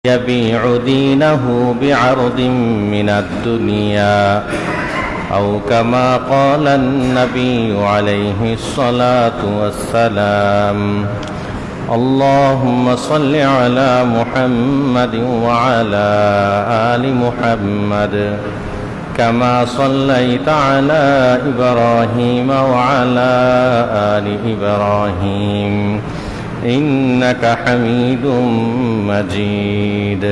يبيع دينه بعرض من الدنيا أو كما قال النبي عليه الصلاة والسلام اللهم صل على محمد وعلى آل محمد كما صليت على إبراهيم وعلى آل إبراهيم إنك حميد مجيد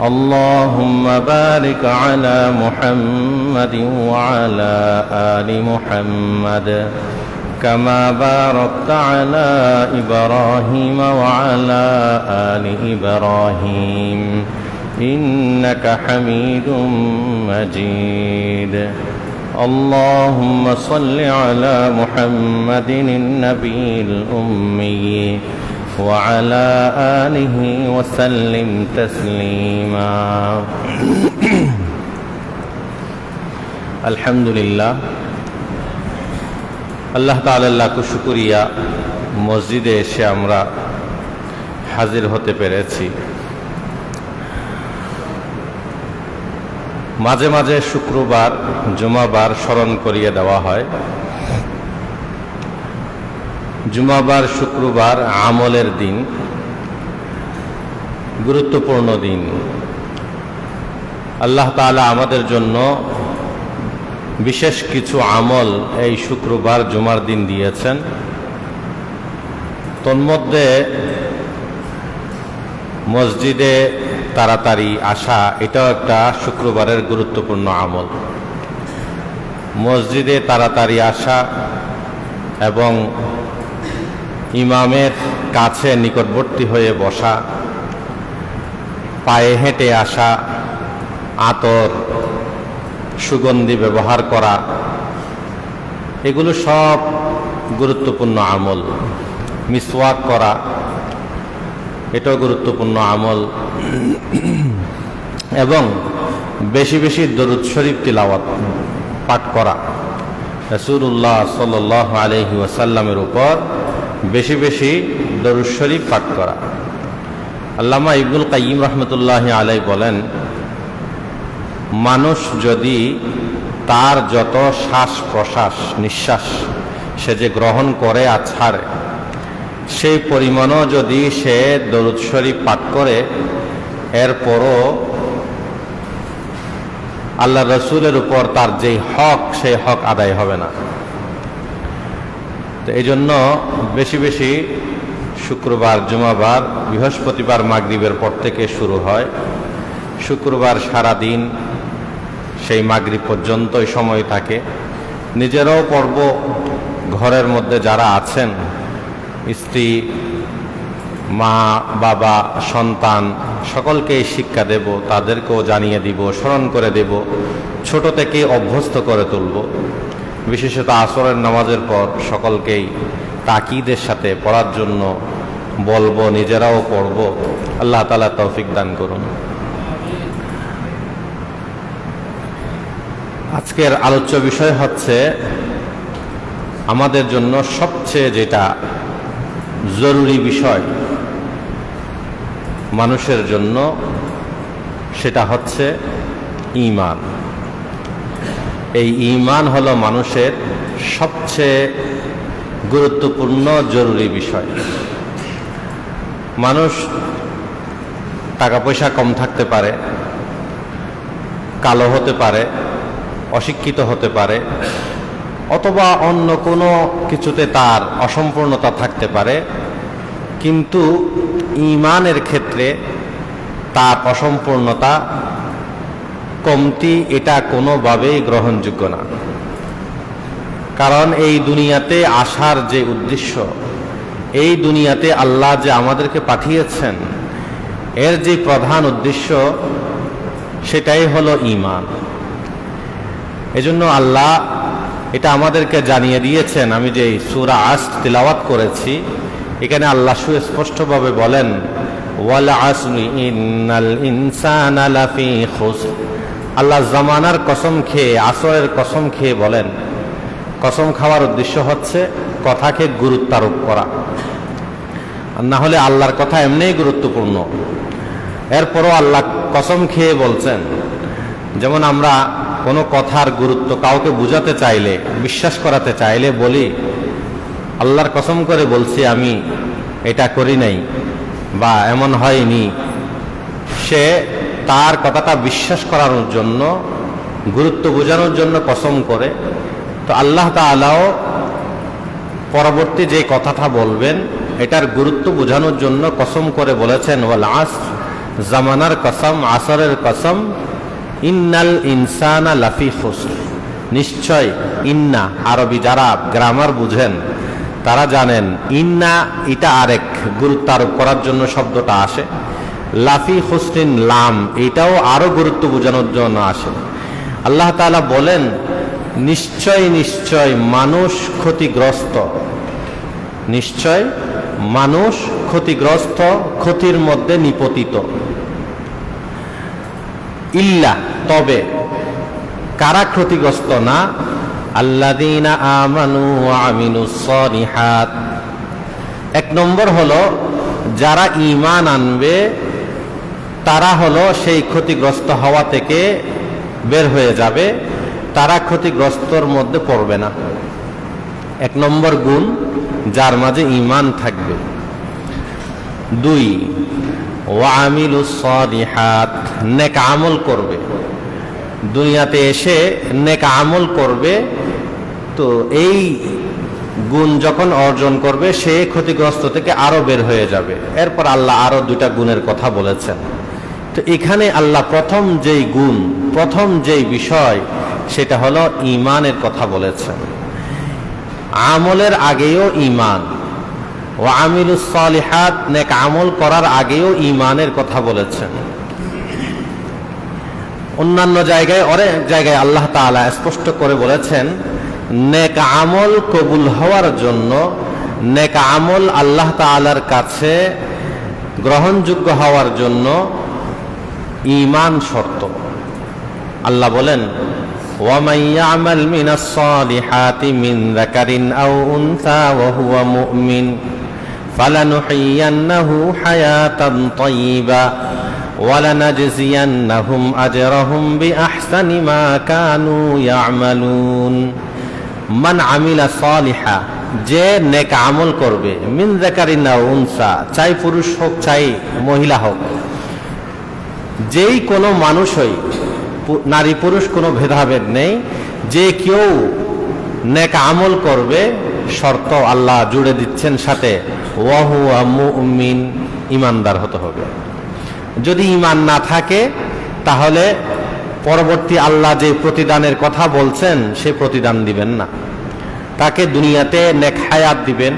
اللهم بارك على محمد وعلى آل محمد كما باركت على إبراهيم وعلى آل إبراهيم إنك حميد مجيد اللهم صل على محمد النبي الأمي وعلى آله وسلم تسليما الحمد لله আল্লাহ তাআলার লাখ শুকরিয়া মসজিদে এসে আমরা হাজির হতে পেরেছি। মাঝে মাঝে শুক্রবার জুমাবার স্মরণ করিয়ে দেওয়া হয়। জুমাবার শুক্রবার আমলের দিন, গুরুত্বপূর্ণ দিন। আল্লাহ তাআলা আমাদের জন্য বিশেষ কিছু আমল এই শুক্রবার জুমার দিন দিয়েছেন। তন্মধ্যে মসজিদে তাড়াতাড়ি আসা এটাও একটা শুক্রবারের গুরুত্বপূর্ণ আমল। মসজিদে তাড়াতাড়ি আসা এবং ইমামের কাছে নিকটবর্তী হয়ে বসা, পায়ে হেঁটে আসা, আতর সুগন্ধি ব্যবহার করা, এগুলো সব গুরুত্বপূর্ণ আমল। মিসওয়াক করা এটাও গুরুত্বপূর্ণ আমল। এবং বেশি বেশি দরুদ শরীফ তিলাওয়াত পাঠ করা, রাসূলুল্লাহ সাল্লাল্লাহু আলাইহি ওয়াসাল্লামের উপর বেশি বেশি দরুদ শরীফ পাঠ করা। আল্লামা ইবনুল কাইয়িম রাহমাতুল্লাহি আলাইহি বলেন, মানুষ যদি তার যত শ্বাস প্রশ্বাস নিঃশ্বাস সে যে গ্রহণ করে আর ছাড়ে, সেই পরিমাণও যদি সে দরুদ শরীফ পাঠ করে, এরপরও আল্লাহ রসুলের উপর তার যেই হক সেই হক আদায় হবে না। তো এই জন্য বেশি বেশি শুক্রবার, জুমাবার, বৃহস্পতিবার মাগরিবের পর থেকে শুরু হয়। শুক্রবার সারা দিন সেই মাগরিব পর্যন্তই সময় থাকে। নিজেরাও পড়ব, ঘরের মধ্যে যারা আছেন, স্ত্রী, মা, বাবা, সন্তান সকলকেই শিক্ষা দেব, তাদেরকেও জানিয়ে দিব, স্মরণ করে দেব, ছোট থেকেই অভ্যস্ত করে তুলব। বিশেষত আসরের নামাজের পর সকলকেই তাকিদের সাথে পড়ার জন্য বলবো, নিজেরাও পড়ব। আল্লাহ তাআলা তৌফিক দান করুন। আজকের আলোচ্য বিষয় হচ্ছে আমাদের জন্য সবচেয়ে যেটা জরুরি বিষয় মানুষের জন্য, সেটা হচ্ছে ঈমান। এই ঈমান হলো মানুষের সবচেয়ে গুরুত্বপূর্ণ জরুরি বিষয়। মানুষ টাকা পয়সা কম থাকতে পারে, কালো হতে পারে, অশিক্ষিত হতে পারে, অথবা অন্য কোনো কিছুতে তার অসম্পূর্ণতা থাকতে পারে, কিন্তু ঈমানের ক্ষেত্রে তার অসম্পূর্ণতা, কমতি এটা কোনোভাবেই গ্রহণযোগ্য না। কারণ এই দুনিয়াতে আসার যে উদ্দেশ্য, এই দুনিয়াতে আল্লাহ যে আমাদেরকে পাঠিয়েছেন, এর যে প্রধান উদ্দেশ্য সেটাই হলো ঈমান। এজন্য আল্লাহ এটা আমাদেরকে জানিয়ে দিয়েছেন। আমি যে সূরা আসর তিলাওয়াত করেছি, এখানে আল্লাহ সুস্পষ্টভাবে বলেন, ওয়াল আসরি ইন্নাল ইনসানা লাফি খুসর। আল্লাহ জামানার কসম খেয়ে, আসরের কসম খেয়ে বলেন। কসম খাওয়ার উদ্দেশ্য হচ্ছে কথাকে গুরুত্বারোপ করা, আর না হলে আল্লাহর কথা এমনিই গুরুত্বপূর্ণ। এরপরও আল্লাহ কসম খেয়ে বলছেন। যেমন আমরা কোনো কথার গুরুত্ব কাউকে বুঝাতে চাইলে, বিশ্বাস করাতে চাইলে বলি, আল্লাহর কসম করে বলছি আমি এটা করি নাই বা এমন হয়নি। সে তার কথাটা বিশ্বাস করানোর জন্য, গুরুত্ব বোঝানোর জন্য কসম করে। তো আল্লাহ তাআলাও পরবর্তী যে কথাটা বলবেন এটার গুরুত্ব বোঝানোর জন্য কসম করে বলেছেন, ওয়াল আসর, জামানার কসম, আসরের কসম, ইন্নাল ইনসানা লাফি খুসর। নিশ্চয়, ইন্না, আরবি যারা গ্রামার বুঝেন তারা জানেন ইন্না এটা আরেক গুরুত্ব আরোপ করার জন্য শব্দটা আসে। লাফি খুসরিন, লাম, এটাও আরো গুরুত্ব বোঝানোর জন্য আসে। আল্লাহ তাআলা বলেন, নিশ্চয় নিশ্চয় মানুষ ক্ষতিগ্রস্ত, নিশ্চয় মানুষ ক্ষতিগ্রস্ত, ক্ষতির মধ্যে নিপতিত। ইল্লা, তবে কারা ক্ষতিগ্রস্ত না? আল্লাযীনা আমানু ওয়া আমিলুস সালিহাত। এক নম্বর হলো যারা ঈমান আনবে তারা হলো সেই ক্ষতিগ্রস্ত হওয়া থেকে বের হয়ে যাবে, তারা ক্ষতিগ্রস্তর মধ্যে পড়বে না। এক নম্বর গুণ, যার মাঝে ঈমান থাকবে। দুই, ওয়া আমিলুস সালিহাত, নেক আমল করবে, দুনিয়াতে এসে নেক আমল করবে। তো এই গুণ যখন অর্জন করবে সে ক্ষতিগ্রস্ত থেকে আরো বের হয়ে যাবে। এরপর আল্লাহ আরো দুটা গুণের কথা বলেছেন। তো এখানে আল্লাহ প্রথম যেই গুণ, প্রথম যেই বিষয়, সেটা হলো ঈমানের কথা বলেছেন। আমলের আগেও ঈমান, ওয়া আমিলুস সালিহাত, নেক আমল করার আগেও ঈমানের কথা বলেছেন। অন্যান্য জায়গায়, অনেক জায়গায় আল্লাহ তাআলা স্পষ্ট করে বলেছেন, নেক আমল কবুল হওয়ার জন্য, নেক আমল আল্লাহ তাআলার কাছে গ্রহণযোগ্য হওয়ার জন্য ঈমান শর্ত। আল্লাহ বলেন, ওয়ামান ইয়ামাল মিনাস সালিহাতি মিন যাকারিন আও উনসা ওয়া হুয়া মুমিন ফালানুহয়িয়ান্নাহু হায়াতান তাইয়্যিবা ওয়ালানাজজিয়ান্নাহুম আজরাহুম বিআহসানি মা কানু ইয়ামালুন। মান আমিলা সালিহা, যে নেক আমল করবে, মিন যাকারিন আও উনসা, চাই পুরুষ হোক চাই মহিলা হোক, যেই কোনো মানুষ হই, নারী পুরুষ কোনো ভেদাভেদ নেই, যে কেউ নেক আমল করবে, শর্ত আল্লাহ জুড়ে দিচ্ছেন সাথে, ওয়া হুয়া মুমিন, ঈমানদার হতে হবে। যদি ঈমান না থাকে তাহলে পরবর্তী আল্লাহ যে প্রতিদানের কথা বলছেন সে প্রতিদান দিবেন না। তাকে দুনিয়াতে নেক হায়াত দিবেন,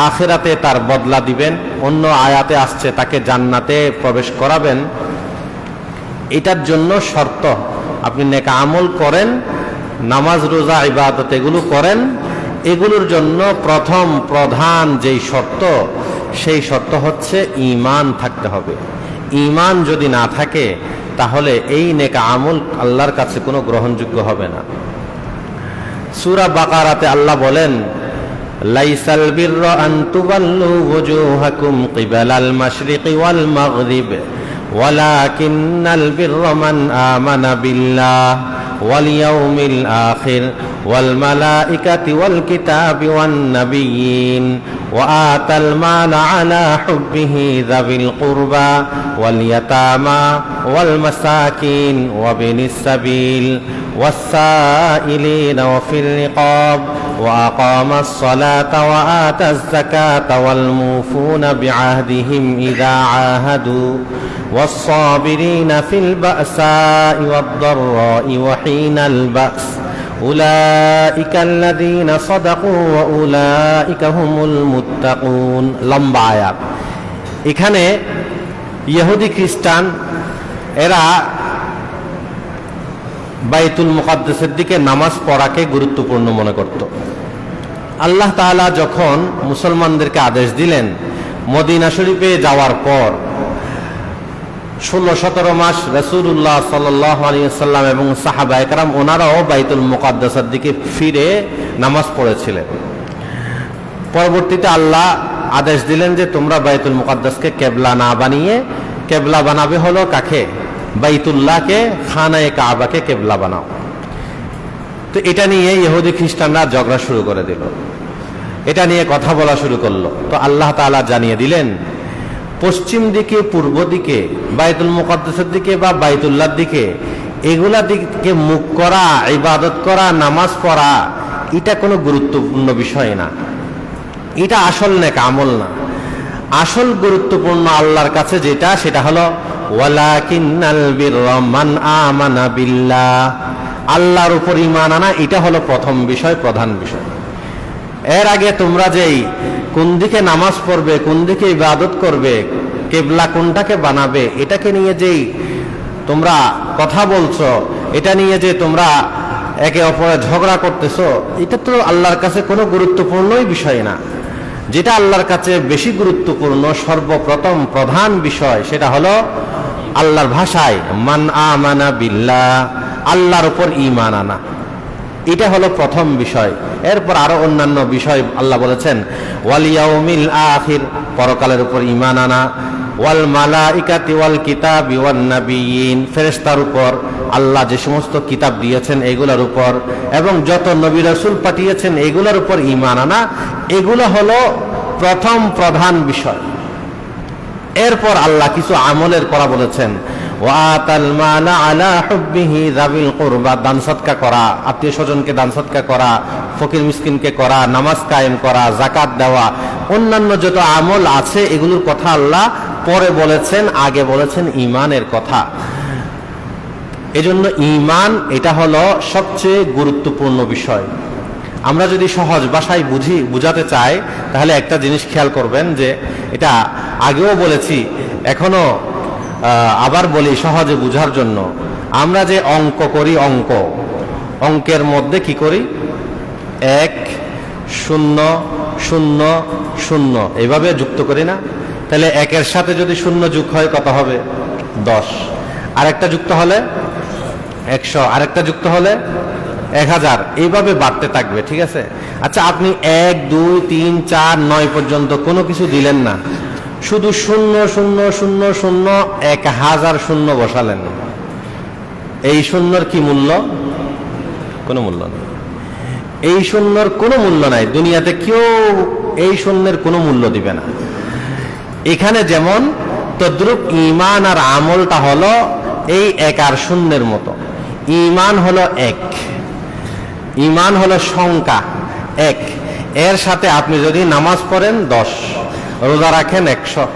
আখিরাতে তার বদলা দিবেন। অন্য আয়াতে আসছে তাকে জান্নাতে প্রবেশ করাবেন। এটার জন্য শর্ত, আপনি নেক আমল করেন, নামাজ রোজা ইবাদত এগুলো করেন, এগুলোর জন্য প্রথম প্রধান যেই শর্ত, সেই শর্ত হচ্ছে ঈমান থাকতে হবে। ঈমান যদি না থাকে তাহলে এই নেক আমল আল্লাহর কাছে কোনো গ্রহণযোগ্য হবে না। সূরা বাকারাতে আল্লাহ বলেন, লাইসাল বিররা আন তুওয়াল্লু ওয়ুজুহাকুম কিবালাল মাশরিকি ওয়াল মাগরিব ওয়ালাকিন্নাল বিররা মান আমানা বিল্লাহ ওয়াল ইয়াউমিল আখির ওয়াল মালাইকাতি ওয়াল কিতাবি ওয়ান নাবিয়্যিন ওয়া আতাল মালা আলা হুব্বিহি যাবিল কুরবা ওয়াল ইয়াতামা ওয়াল মাসাকিন ওয়া বিনিস সাবিল والسائلين وفي الرقاب وأقام الصلاة وآتى الزكاة والموفون بعهدهم إذا عاهدوا والصابرين في البأساء والضراء وحين البأس أولئك الذين صدقوا وأولئك هم المتقون। লম্বা আয়াত। এখানে ইহুদি খ্রিস্টান এরা বাইতুল মুকাদ্দাসের দিকে নামাজ পড়াকে গুরুত্বপূর্ণ মনে করত। আল্লাহ তাআলা যখন মুসলমানদেরকে আদেশ দিলেন, মদিনা শরীফে যাওয়ার পর 16-17 মাস রাসূলুল্লাহ সাল্লাল্লাহু আলাইহি ওয়াসাল্লাম এবং সাহাবায়ে কেরাম ওনারাও বাইতুল মুকাদ্দাসের দিকে ফিরে নামাজ পড়েছিলেন। পরবর্তীতে আল্লাহ আদেশ দিলেন যে তোমরা বাইতুল মুকাদ্দাসকে কিবলা না বানিয়ে কেবলা বানাবে হলো কাকে? বাইতুল্লাহকে, খানায়ে কাবাকে কেবলা বানাও। তো এটা নিয়ে ইহুদি খ্রিস্টানরা ঝগড়া শুরু করে দিল, এটা নিয়ে কথা বলা শুরু করলো। তো আল্লাহ তাআলা জানিয়ে দিলেন, পশ্চিম দিকে, পূর্ব দিকে, বাইতুল মুকাদ্দাসের দিকে বা বাইতুল্লাহর দিকে, এগুলা দিকে মুখ করা, ইবাদত করা, নামাজ পড়া, এটা কোনো গুরুত্বপূর্ণ বিষয় না, এটা আসল নেক আমল না। আসল গুরুত্বপূর্ণ আল্লাহর কাছে যেটা, সেটা হলো ওয়ালাকিন্নাল বিররা মান আমানা বিল্লাহ, আল্লাহর উপর ঈমান আনা, এটা হলো প্রথম বিষয়, প্রধান বিষয়। এর আগে তোমরা যেই কোন দিকে নামাজ পড়বে, কোন দিকে ইবাদত করবে, কিবলা কোনটাকে বানাবে, এটাকে নিয়ে যেই তোমরা কথা বলছো, এটা নিয়ে যে তোমরা একে অপরে ঝগড়া করতেছো, এটা তো আল্লাহর কাছে কোনো গুরুত্বপূর্ণই বিষয় না। যেটা আল্লাহর কাছে বেশি গুরুত্বপূর্ণ, সর্বপ্রথম প্রধান বিষয়, সেটা হলো আল্লাহর ভাষায় মান আমানা বিল্লাহ, আল্লাহর উপর ঈমান আনা, এটা হলো প্রথম বিষয়। এরপর আরো অন্যান্য বিষয় আল্লাহ বলেছেন, ওয়াল ইয়াউমিল আখির, পরকালের উপর ঈমান আনা, ওয়াল মালাইকাতি ওয়াল কিতাবি ওয়ান নাবিয়িন, ফেরেশতার উপর, আল্লাহ যে সমস্ত কিতাব দিয়েছেন এগুলোর উপর, এবং যত নবী রাসূল পাঠিয়েছেন এগুলোর উপর ঈমান আনা, এগুলো হলো প্রথম প্রধান বিষয়। এরপর আল্লাহ কিছু আমলের কথা বলেছেন, ওয়াতাল মালা আলা হুব্বিহি যাবিল কুরবা, দান সদকা করা, আত্মীয় স্বজনকে দান সদকা করা, ফকির মিসকিনকে করা, নামাজ কায়েম করা, যাকাত দেওয়া, অন্যান্য যত আমল আছে এগুলোর কথা আল্লাহ পরে বলেছেন, আগে বলেছেন ঈমানের কথা। এজন্য ঈমান এটা হলো সবচেয়ে গুরুত্বপূর্ণ বিষয়। আমরা যদি সহজ ভাষায় বুঝাতে চাই, তাহলে একটা জিনিস খেয়াল করবেন, যে এটা আগেও বলেছি, এখনো আবার বলি সহজে বুঝার জন্য। আমরা যে অঙ্ক করি, অঙ্কের মধ্যে কি করি? 1 0 0 0 এইভাবে যুক্ত করি না? তাহলে 1-এর সাথে যদি 0 যোগ হয় কত হবে? 10। আরেকটা যুক্ত হলে 100, আরেকটা যুক্ত হলে 1000, এইভাবে বাড়তে থাকবে, ঠিক আছে? আচ্ছা, আপনি 1 2 3 4 9 পর্যন্ত কোনো কিছু দিলেন না, শুধু 0 0 0 0 1000 শূন্য বসালেন, এই শূন্যর কি মূল্য? কোনো মূল্য নেই। এই শূন্যর কোনো মূল্য নাই, দুনিয়াতে কেউ এই শূন্যের কোনো মূল্য দিবে না। এখানে যেমন তদ্রুপ ঈমান আর আমলটা হলো এই 1 আর 0-এর মতো। ঈমান হলো 1, ঈমান হলো সংখ্যা 1, এর সাথে আপনি যদি নামাজ পড়েন 10, রোজা রাখেন 100,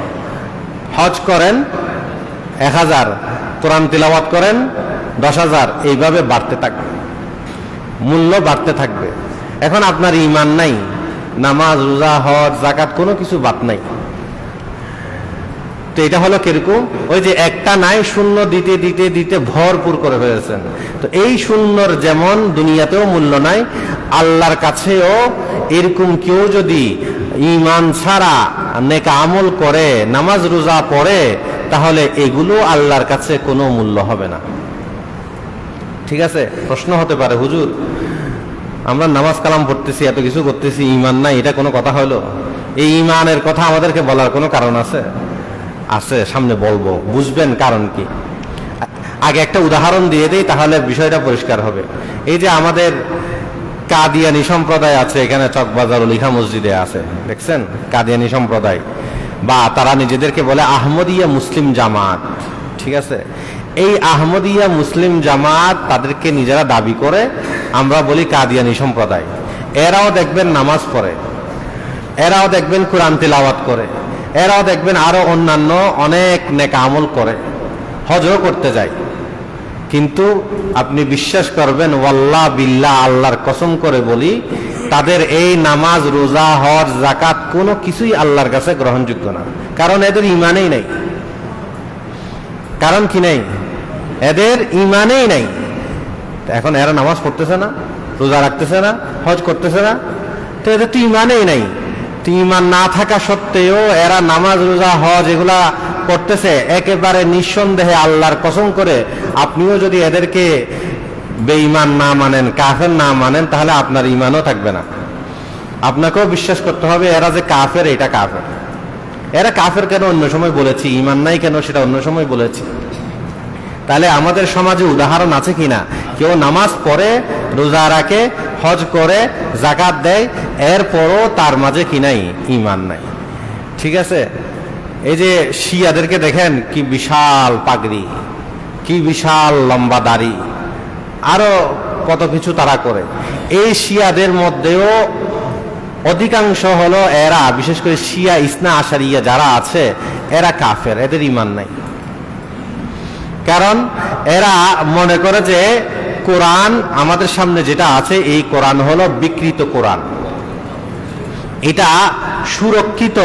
হজ করেন 1000, কোরআন তিলাওয়াত করেন 10,000, এইভাবে বাড়তে থাকবে, মূল্য বাড়তে থাকবে। এখন আপনার ঈমান নাই, নামাজ, রোজা, হজ, যাকাত কোনো কিছু বাদ নাই। তো এটা হলো কিরকম? ওই যে একটা নাই, শূন্য দিতে দিতে দিতে ভরপুর করে ফেলেছেন। তো এই শূন্যর যেমন দুনিয়াতেও মূল্য নাই, আল্লাহর কাছেও এরকম কেউ যদি ঈমান ছাড়া নেক আমল করে, নামাজ রোজা পড়ে, তাহলে এগুলো আল্লাহর কাছে কোনো মূল্য হবে না। ঠিক আছে? প্রশ্ন হতে পারে, হুজুর আমরা নামাজ কালাম পড়তেছি, এত কিছু করতেছি, ঈমান নাই, এটা কোনো কথা হলো? এই ঈমানের কথা আমাদেরকে বলার কোনো কারণ আছে? আছে, সামনে বলবো, বুঝবেন কারণ কি। আগে একটা উদাহরণ দিয়ে দেই, তাহলে বিষয়টা পরিষ্কার হবে। এই যে আমাদের কাদিয়ানী সম্প্রদায় আছে এখানে চকবাজার লিখা মসজিদে আছে, দেখছেন? কাদিয়ানী সম্প্রদায়, বা তারা নিজেদেরকে বলে আহমদিয়া মুসলিম জামাত, ঠিক আছে? এই আহমদিয়া মুসলিম জামাত তাদেরকে নিজেরা দাবি করে, আমরা বলি কাদিয়ানী সম্প্রদায়। এরাও দেখবেন নামাজ পড়ে, এরাও দেখবেন কোরআন তিলাওয়াত করে, এরাও দেখবেন আরো অন্যান্য অনেক নেক আমল করে, হজও করতে যায়। কিন্তু আপনি বিশ্বাস করবেন, ওয়াল্লাহ বিল্লাহ, আল্লাহর কসম করে বলি, তাদের এই নামাজ, রোজা, হজ, যাকাত কোনো কিছুই আল্লাহর কাছে গ্রহণযোগ্য না। কারণ এদের ঈমানেই নাই। কারণ কি নাই? এদের ঈমানেই নাই। এখন এরা নামাজ পড়তেছে না, রোজা রাখতেছে না, হজ করতেছে না, তো এদের তো ঈমানেই নাই। ঈমান না থাকা সত্ত্বেও এরা নামাজ, রোজা, হজ এগুলা করতেছে, একেবারে নিঃসন্দেহে আল্লাহর কসম করে আপনিও যদি এদেরকে বেঈমান না মানেন, কাফের না মানেন, তাহলে আপনার ঈমানও থাকবে না। আপনাকেও বিশ্বাস করতে হবে এরা যে কাফের, এটা কাফের। এরা কাফের কেন অন্য সময় বলেছি, ঈমান নাই কেন সেটা অন্য সময় বলেছি। তাহলে আমাদের সমাজে উদাহরণ আছে কিনা, কেউ নামাজ পড়ে, রোজা রাখে, হজ করে, যাকাত দেয়, এরপরও তার মাঝে কি নাই, ঈমান নাই। ঠিক আছে, এই যে শিয়াদেরকে দেখেন, কি বিশাল পাগড়ি, কি বিশাল লম্বা দাড়ি, আরো কত কিছু তারা করে। এই শিয়াদের মধ্যেও অধিকাংশ হলো এরা, বিশেষ করে শিয়া ইসনা আশারিয়া যারা আছে, এরা কাফের, এদের ঈমান নাই। কারণ এরা মনে করে যে কোরআন আমাদের সামনে যেটা আছে, এই কোরআন হলো বিকৃত কোরআন, এটা সুরক্ষিত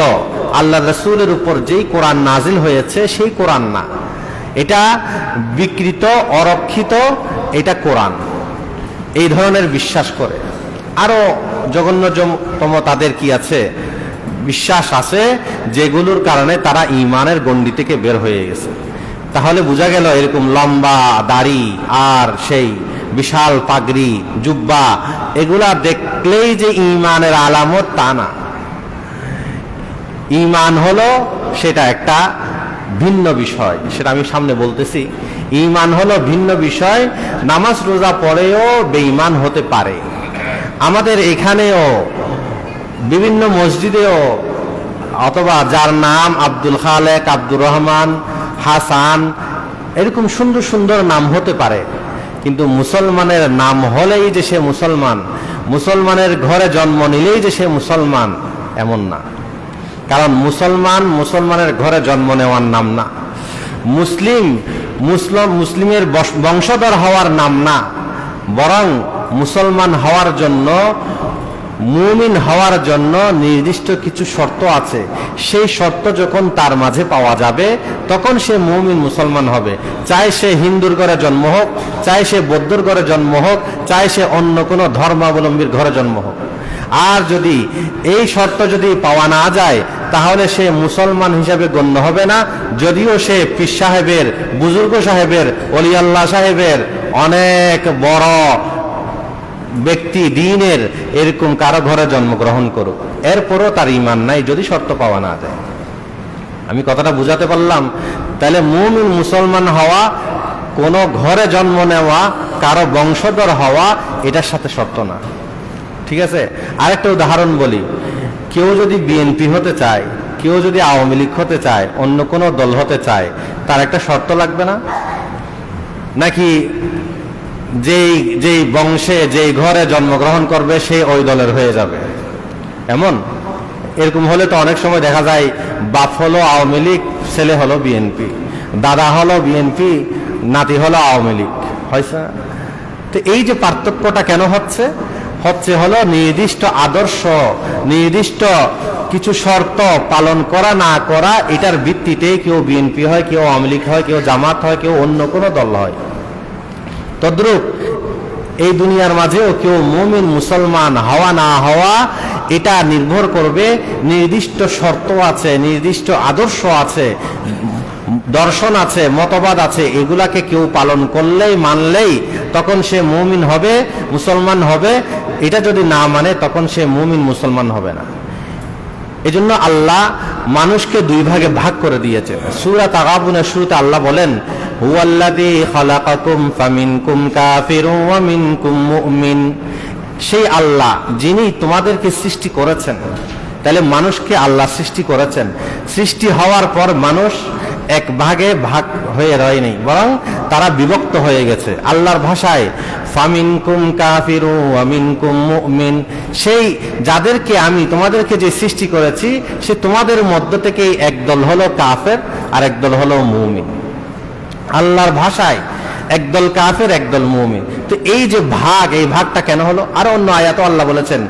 আল্লাহ রাসূলের উপর যেই কোরআন নাজিল হয়েছে সেই কোরআন না, এটা বিকৃত, অরক্ষিত, এটা কোরআন, এই ধরনের বিশ্বাস করে। আরো জঘন্যতম তাদের কি আছে, বিশ্বাস আছে, যেগুলোর কারণে তারা ঈমানের গণ্ডি থেকে বের হয়ে গেছে। তাহলে বোঝা গেল এরকম লম্বা দাড়ি আর সেই বিশাল পাগড়ি, জুব্বা, এগুলা দেখলেই যে ঈমানের আলামত তা না। ঈমান হলো সেটা একটা ভিন্ন বিষয়, সেটা আমি সামনে বলতেছি। ঈমান হলো ভিন্ন বিষয়, নামাজ রোজা পড়েও বেঈমান হতে পারে। আমাদের এখানেও বিভিন্ন মসজিদেও, অথবা যার নাম আব্দুল খালেক, আব্দুর রহমান, হাসান, এরকম সুন্দর সুন্দর নাম হতে পারে, কিন্তু মুসলমানের নাম হলেই যে সে মুসলমান, মুসলমানের ঘরে জন্ম নিলেই যে সে মুসলমান, এমন না। কারণ মুসলমানের ঘরে জন্ম নেওয়ার নাম না, মুসলিমের বংশধর হওয়ার নাম না, বরং মুসলমান হওয়ার জন্য, মুমিন হওয়ার জন্য নির্দিষ্ট কিছু শর্ত আছে। সেই শর্ত যখন তার মাঝে পাওয়া যাবে, তখন সে মুমিন মুসলমান হবে। চাই সে হিন্দুর ঘরে জন্ম হোক, চাই সে বৌদ্ধর ঘরে জন্ম হোক, চাই সে অন্য কোনো ধর্মাবলম্বীর ঘরে জন্ম হোক। আর যদি এই শর্ত যদি পাওয়া না যায়, তাহলে সে মুসলমান হিসাবে গণ্য হবে না, যদিও সে পীর সাহেবের, বুজুর্গ সাহেবের, ওলি আল্লাহ সাহেবের, অনেক বড় ব্যক্তি দ্বীনের এরকম কারো ঘরে জন্মগ্রহণ করুক, এরপরও তার ঈমান নাই যদি শর্ত পাওয়া না যায়। আমি কথাটা বুঝাতে পারলাম? তাহলে মুমিন মুসলমান হওয়া, কোন ঘরে জন্ম নেওয়া, কারো বংশধর হওয়া, এটার সাথে শর্ত না। ঠিক আছে, আরেকটা উদাহরণ বলি। কেউ যদি বিএনপি হতে চায়, কেউ যদি আওয়ামী লীগ হতে চায়, অন্য কোনো দল হতে চায়, তার একটা শর্ত লাগবে না? নাকি যেই বংশে, যেই ঘরে জন্মগ্রহণ করবে সে ওই দলের হয়ে যাবে এমন? এরকম হলে তো অনেক সময় দেখা যায় বাপ হলো আওয়ামী লীগ, ছেলে হলো বিএনপি, দাদা হলো বিএনপি, নাতি হলো আওয়ামী লীগ, হয়েছে? তো এই যে পার্থক্যটা কেন হচ্ছে হলো নির্দিষ্ট আদর্শ, নির্দিষ্ট কিছু শর্ত পালন করা না করা, এটার ভিত্তিতে কেউ বিএনপি হয়, কেউ আওয়ামী লীগ হয়, কেউ জামাত হয়, কেউ অন্য কোনো দল হয়। তদ্রূপ এই দুনিয়ার মাঝেও কেউ মুমিন মুসলমান হওয়া না হওয়া, এটা নির্ভর করবে, নির্দিষ্ট শর্ত আছে, নির্দিষ্ট আদর্শ আছে, দর্শন আছে, মতবাদ আছে, এগুলাকে কেউ পালন করলেই, মানলেই তখন সে মুমিন হবে, মুসলমান হবে। এটা যদি না মানে, তখন সে মুমিন মুসলমান হবে না। এজন্য আল্লাহ মানুষকে দুই ভাগে ভাগ করে দিয়েছে। সূরা তাগাবুনের শুরুতে আল্লাহ বলেন, হুয়াল্লাযী খালাকাকুম ফামিনকুম কাফিরুন ওয়া মিনকুম মুমিন। সেই আল্লাহ যিনি তোমাদেরকে সৃষ্টি করেছেন। তাহলে মানুষকে আল্লাহ সৃষ্টি করেছেন। সৃষ্টি হওয়ার পর মানুষ এক ভাগে ভাগ হয়ে রয়নি, বরং তারা বিভক্ত হয়ে গেছে। আল্লাহর ভাষায় ফামিনকুম কাফিরুন ওয়া মিনকুম মুমিন, সেই যাদেরকে আমি তোমাদেরকে যে সৃষ্টি করেছি, সে তোমাদের মধ্য থেকে একদল হলো কাফের আর একদল হলো মুমিন। আল্লাহর ভাষায় একদল কাফের, একদল মুমিন। তো এই যে ভাগ, এই ভাগটা কেন হলো? আর অন্য আয়াতে আল্লাহ বলেছেন,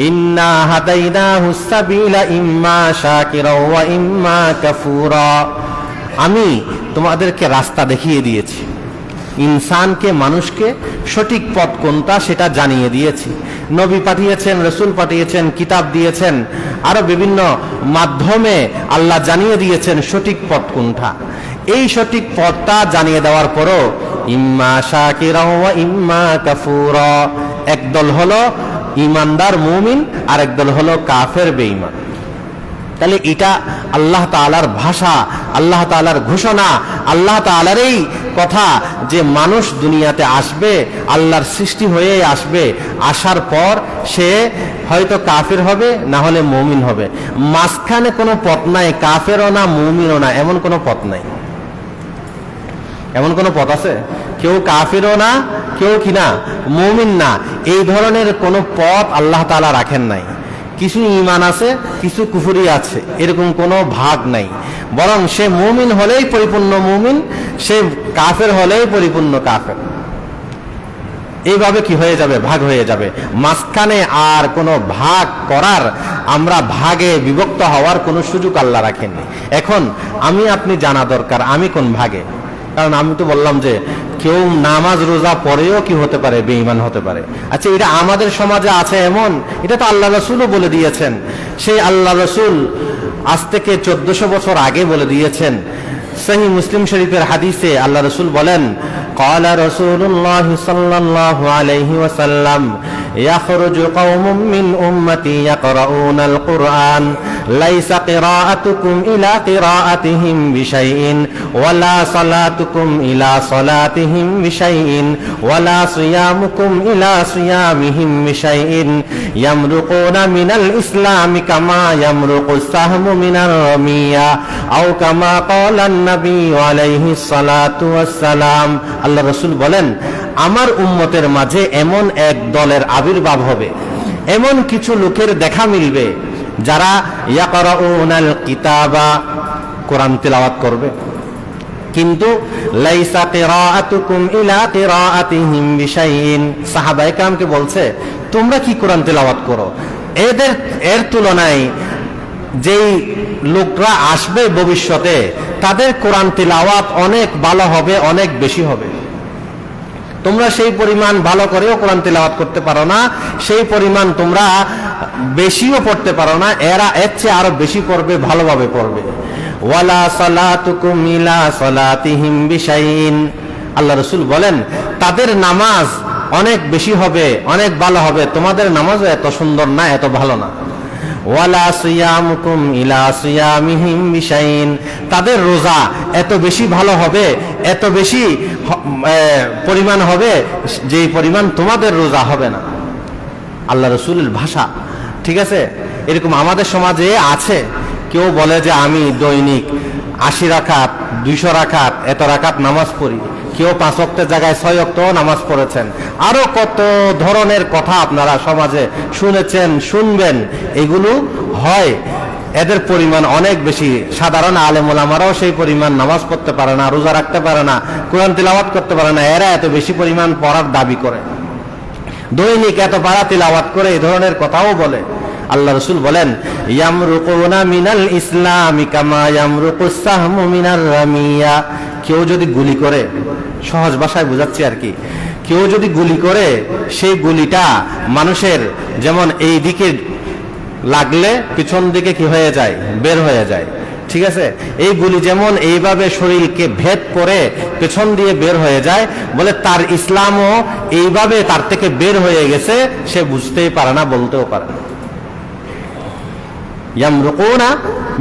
ইন্না হাদাইনাহুস সাবিলা ইম্মা শাকিরা ওয়া ইম্মা কাফুরা। আমি তোমাদেরকে রাস্তা দেখিয়ে দিয়েছি, ইনসানকে, মানুষকে সঠিক পথ কোনটা সেটা জানিয়ে দিয়েছি। নবী পাঠিয়েছেন, রাসূল পাঠিয়েছেন, কিতাব দিয়েছেন, আরো বিভিন্ন মাধ্যমে আল্লাহ জানিয়ে দিয়েছেন সঠিক পথ কোনটা। এই সঠিক পথটা জানিয়ে দেওয়ার পরও ইম্মা শাকিরা ওয়া ইম্মা কাফুরা, একদল হলো ইমানদার মুমিন আর একদল হলো কাফের বেঈমান। তাহলে এটা আল্লাহ তাআলার ভাষা, আল্লাহ তাআলার ঘোষণা, আল্লাহ তাআলারই কথা যে মানুষ দুনিয়াতে আসবে, আল্লাহর সৃষ্টি হয়ে আসবে, আসার পর সে হয়তো কাফের হবে, না হলে মুমিন হবে। মাঝখানে কোনো পথ নাই, কাফেরও না মুমিনও না, এমন কোনো পথ নাই। এমন কোনো পথ আছে? কেউ কাফেরও না, কেউ কি না মুমিন না, এই ধরনের কোনো পথ আল্লাহ তাআলা রাখেন নাই। কিছু ঈমান আছে, কিছু কুফরি আছে, এরকম কোনো ভাগ নাই। বরং সে মুমিন হলেই পরিপূর্ণ মুমিন, সে কাফের হলেই পরিপূর্ণ কাফের। এইভাবে কি হয়ে যাবে? ভাগ হয়ে যাবে। মাঝখানে আর কোনো ভাগ করার, আমরা ভাগে বিভক্ত হওয়ার কোনো সুযোগ আল্লাহ রাখেননি। এখন আমি আপনি জানা দরকার আমি কোন ভাগে। কারণ আমি তো বললাম যে কেউ নামাজ রোজা পড়েও কি হতে পারে? বেঈমান হতে পারে। আচ্ছা, এটা আমাদের সমাজে আছে এমন? এটা তো আল্লাহ রাসূলও বলে দিয়েছেন। সেই আল্লাহ রাসূল আজ থেকে 1400 বছর আগে বলে দিয়েছেন। সহিহ মুসলিম শরীফের হাদিসে আল্লাহ রাসূল বলেন, ক্বালা রাসূলুল্লাহ সাল্লাল্লাহু আলাইহি ওয়াসাল্লাম, ইয়াখরুজু কওমুম মিন উম্মতি ইয়াকরাউনাল কুরআন লাইসা কিরাআতুকুম ইলা কিরাআতিহিম বিশাইইন ওয়ালা সালাতুকুম ইলা সালাতিহিম বিশাইইন ওয়ালা সিয়ামুকুম ইলা সিয়ামিহিম বিশাইইন ইয়ামরুকুনা মিনাল ইসলামি কামা ইয়ামরুকুস সাহমু মিনার রামিয়া আও কামা ক্বালা নবী আলাইহিস সালাতু ওয়াস সালাম। আল্লাহ রাসূল বলেন, আমার উম্মতের মাঝে এমন এক দলের আবির্ভাব হবে, এমন কিছু লোকের দেখা মিলবে যারা ইয়াকরাউনাল কিতাবা, কোরআন তিলাওয়াত করবে, কিন্তু লাইসা কিরাআতুকুম ইলা কিরাআতিহিম বিশাইইন। সাহাবায়ে কেরামকে বলছে, তোমরা কি কোরআন তিলাওয়াত করো? এর তুলনায় যেই লোকরা আসবে ভবিষ্যতে, তাদের কোরআন তিলাওয়াত অনেক ভালো হবে, অনেক বেশি হবে। তোমরা সেই পরিমাণ ভালো করেও কোরআন তিলাওয়াত করতে পারো না, সেই পরিমাণ তোমরা বেশিও পড়তে পারো না, এরা এর চেয়ে আরো বেশি পড়বে, ভালোভাবে পড়বে। ওয়ালা সালাতুকুম ইলা সালাতিহিম বিশাইইন। আল্লাহ রাসূল বলেন, তাদের নামাজ অনেক বেশি হবে, অনেক ভালো হবে, তোমাদের নামাজও এত সুন্দর না, এত ভালো না। ওয়ালা সিয়ামুকুম ইলা সিয়ামিহিম বিশাইইন। তাদের রোজা এত বেশি ভালো হবে, এত বেশি পরিমাণ হবে, যেই পরিমাণ তোমাদের রোজা হবে না। আল্লাহ রাসূলের ভাষা, ঠিক আছে? এরকম আমাদের সমাজে আছে। কেউ বলে যে আমি দৈনিক 80 রাকাত, 200 রাকাত, এত রাকাত নামাজ পড়ি। কেউ 5 ওয়াক্তের জায়গায় 6 ওয়াক্তও নামাজ পড়েছেন। আরো কত ধরনের কথা আপনারা সমাজে শুনেছেন, শুনবেন। এগুলো হয়, এদের পরিমাণ অনেক বেশি। সাধারণ আলেম ওলামারাও সেই পরিমাণ নামাজ পড়তে পারে না, রোজা রাখতে পারে না, কোরআন তিলাওয়াত করতে পারে না। এরা এত বেশি পরিমাণ পড়ার দাবি করে, দৈনিক এত পারা তিলাওয়াত করে, এই ধরনের কথাও বলে। আল্লাহ রাসূল বলেন, ইয়ামরুকুনা মিনাল ইসলামি কামা ইয়ামরুকুস সাহমু মিনার রামিয়া। কেউ যদি গুলি করে, সহজ ভাষায় বোঝাচ্ছি আর কি, কেউ যদি গুলি করে, সেই গুলিটা মানুষের যেমন এই দিকে লাগলে পিছন দিকে কি হয়ে যায়? বের হয়ে যায়, ঠিক আছে? এই গুলি যেমন এইভাবে শরীরকে ভেদ করে পেছন দিয়ে বের হয়ে যায়, বলে তার ইসলামও এইভাবে তার থেকে বের হয়ে গেছে, সে বুঝতেই পারে না, বলতেও পারে না। ইয়ামরুকুনা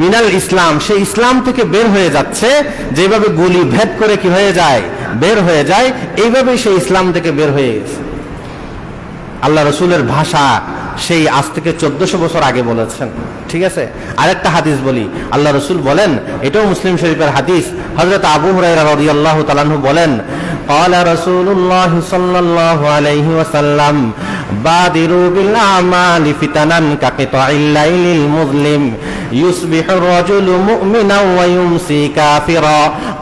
মিনাল ইসলাম, সে ইসলাম থেকে বের হয়ে যাচ্ছে, যেভাবে গুলি ভেদ করে কি হয়ে যায়? বের হয়ে যায়, এইভাবে সে ইসলাম থেকে বের হয়ে গেছে। আল্লাহ রাসূলের ভাষা সেই আজ থেকে 1400 বছর আগে বলেছেন, ঠিক আছে? আরেকটা হাদিস বলি, আল্লাহ রাসূল বলেন, এটাও মুসলিম শরীফের হাদিস, হযরত আবু হুরায়রা রাদিয়াল্লাহু তাআলা আনহু বলেন, ক্বালা রাসূলুল্লাহ সাল্লাল্লাহু আলাইহি ওয়াসাল্লাম, বাদিরু বিল আমালি ফিতানান কাকিতাইল লাইলিল মুযলিম ইউসবিহু রাজুলু মুমিনান ওয়া ইউমসি কাফিরা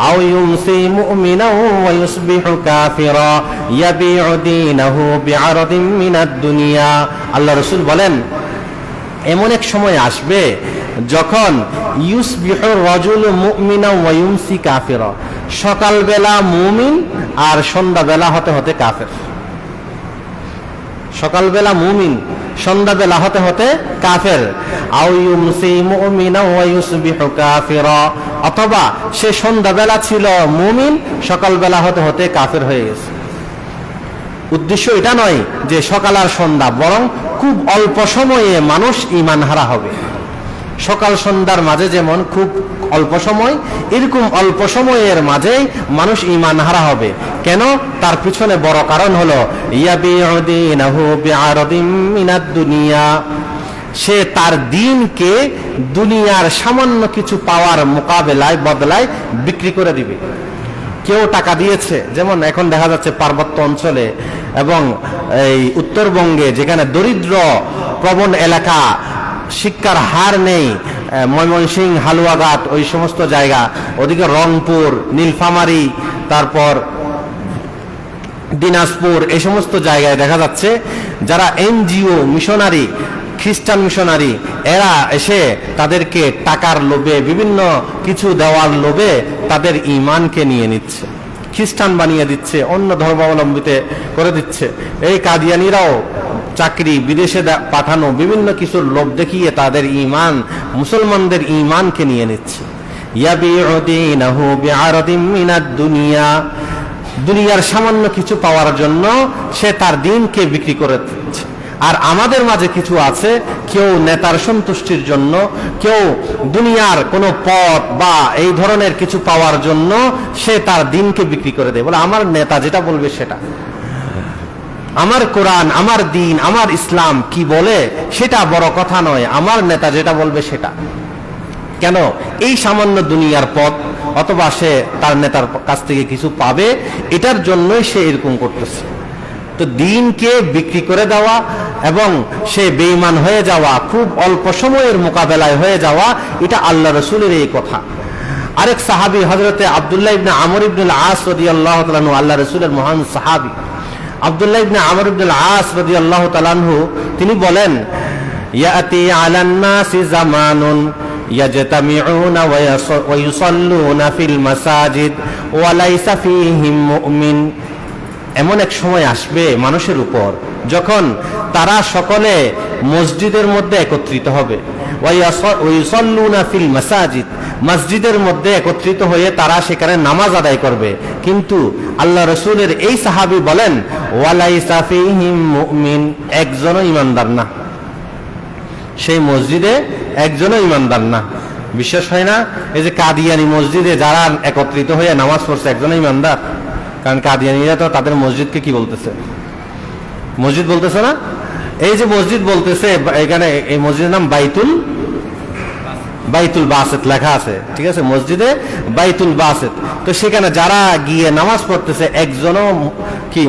আও ইউমসি মুমিনান ওয়া ইউসবিহু কাফিরা ইয়াবিউ দীনাহু বিআরদিন মিনাদ দুনিয়া। আল্লাহ রাসূল বলেন, এমন এক সময় আসবে যখন ইউসবিহু রাজুলু মুমিনান ওয়া ইউমসি কাফিরা, সকালবেলা মুমিন আর সন্ধ্যাবেলা হতে হতে কাফের। সকালবেলা মুমিন, সন্ধ্যাবেলা হতে হতে কাফের। আও ইউমসি মুমিনান ওয়া ইউসবিহু কাফিরা, অথবা সে সন্ধ্যাবেলা ছিল মুমিন, সকালবেলা হতে হতে কাফের হয়ে গেছে। উদ্দেশ্য এটা নয় যে সকাল আর সন্ধ্যা, বরং খুব অল্প সময়ে মানুষ ঈমান হারা হবে। সকাল সন্ধ্যার মাঝে যেমন খুব অল্প সময়, এরকম অল্প সময়ের মাঝেই মানুষ ঈমান হারা হবে। কেন? তার পিছনে বড় কারণ হলো ইয়াবিউ দীনাহু বিআরদিম মিনাদ দুনিয়া, সে তার দিনকে দুনিয়ার সামান্য কিছু পাওয়ার মোকাবেলায় বদলায় বিক্রি করে দিবে। কেউ টাকা দিয়েছে, যেমন এখন দেখা যাচ্ছে পার্বত্য অঞ্চলে এবং এই উত্তরবঙ্গে যেখানে দরিদ্র প্রবণ এলাকা, শিক্ষার হার নেই, ময়মনসিংহ, হালুয়াঘাট, ওই সমস্ত জায়গা, ওদিকে রংপুর, নীলফামারী, তারপর দিনাজপুর, এই সমস্ত জায়গায় দেখা যাচ্ছে যারা এনজিও মিশনারি, খ্রিস্টান মিশনারি, এরা এসে তাদেরকে টাকার লোভে, বিভিন্ন কিছু দেওয়ার লোভে তাদের ঈমানকে নিয়ে নিচ্ছে, খ্রিস্টান বানিয়ে দিচ্ছে, অন্য ধর্মাবলম্বীতে করে দিচ্ছে। এই কাদিয়ানিরাও চাকরি, বিদেশে পাঠানো, বিভিন্ন কিছুর লোভ দেখিয়ে তাদের ঈমান, মুসলমানদের ঈমানকে নিয়ে নিচ্ছে। ইয়াবিউ দীনাহু বিআরদিম মিনাদ দুনিয়া, দুনিয়ার সামান্য কিছু পাওয়ার জন্য সে তার দিনকে বিক্রি করে দিচ্ছে। আর আমাদের মাঝে কিছু আছে, কেউ নেতার সন্তুষ্টির জন্য, কেউ দুনিয়ার কোনো পথ বা এই ধরনের কিছু পাওয়ার জন্য সে তার দিনকে বিক্রি করে দেয়। বলে আমার নেতা যেটা বলবে সেটা, আমার কোরআন, আমার দিন, আমার ইসলাম কি বলে সেটা বড় কথা নয়, আমার নেতা যেটা বলবে সেটা। কেন? এই সামান্য দুনিয়ার পথ, অথবা সে তার নেতার কাছ থেকে কিছু পাবে, এটার জন্যই সে এরকম করতেছে। তো দিনকে বিক্রি করে দেওয়া এবং সে বেঈমান হয়ে যাওয়া, খুব অল্প সময়ের মোকাবেলায় হয়ে যাওয়া, এটা আল্লাহ রাসূলের এই কথা। আরেক সাহাবী হযরতে আব্দুল্লাহ ইবনে আমর ইবনে আল-আস রাদিয়াল্লাহু তাআলা আনহু, আল্লাহ রাসূলের মহান সাহাবী আব্দুল্লাহ ইবনে আমর ইবনে আল-আস রাদিয়াল্লাহু তাআলা আনহু, তিনি বলেন, ইয়াতি আলান নাসি জামানুন ইয়াজতামিউনা ওয়া ইউসাল্লুনা ফিল মাসাজিদ ওয়া লাইসা ফীহিম মুমিন। এমন এক সময় আসবে মানুষের উপর যখন তারা সকলে মসজিদের মধ্যে একত্রিত হবে, ওয়া ইউসাল্লুনা ফিল মাসাজিদ, মসজিদের মধ্যে একত্রিত হয়ে তারা সেখানে নামাজ আদায় করবে, কিন্তু আল্লাহ রাসূলের এই সাহাবী বলেন ওয়া লাইসা ফীহিম মুমিন, একজনও ঈমানদার না, সেই মসজিদে একজনও ঈমানদার না। বিশ্বাস হয় না? এই যে কাদিয়ানি মসজিদে যারা একত্রিত হয়ে নামাজ পড়ছে, একজনও ঈমানদার? কারণ কাদিয়ানিরা তো তাদের মসজিদকে কি বলতেছে? মসজিদ বলতেছে না। এই যে মসজিদ বলতেছে, এখানে এই মসজিদের নাম বাইতুল বাসেত লেখা আছে, ঠিক আছে, মসজিদে বাইতুল বাসেত। তো সেখানে যারা গিয়ে নামাজ পড়তেছে একজনও কি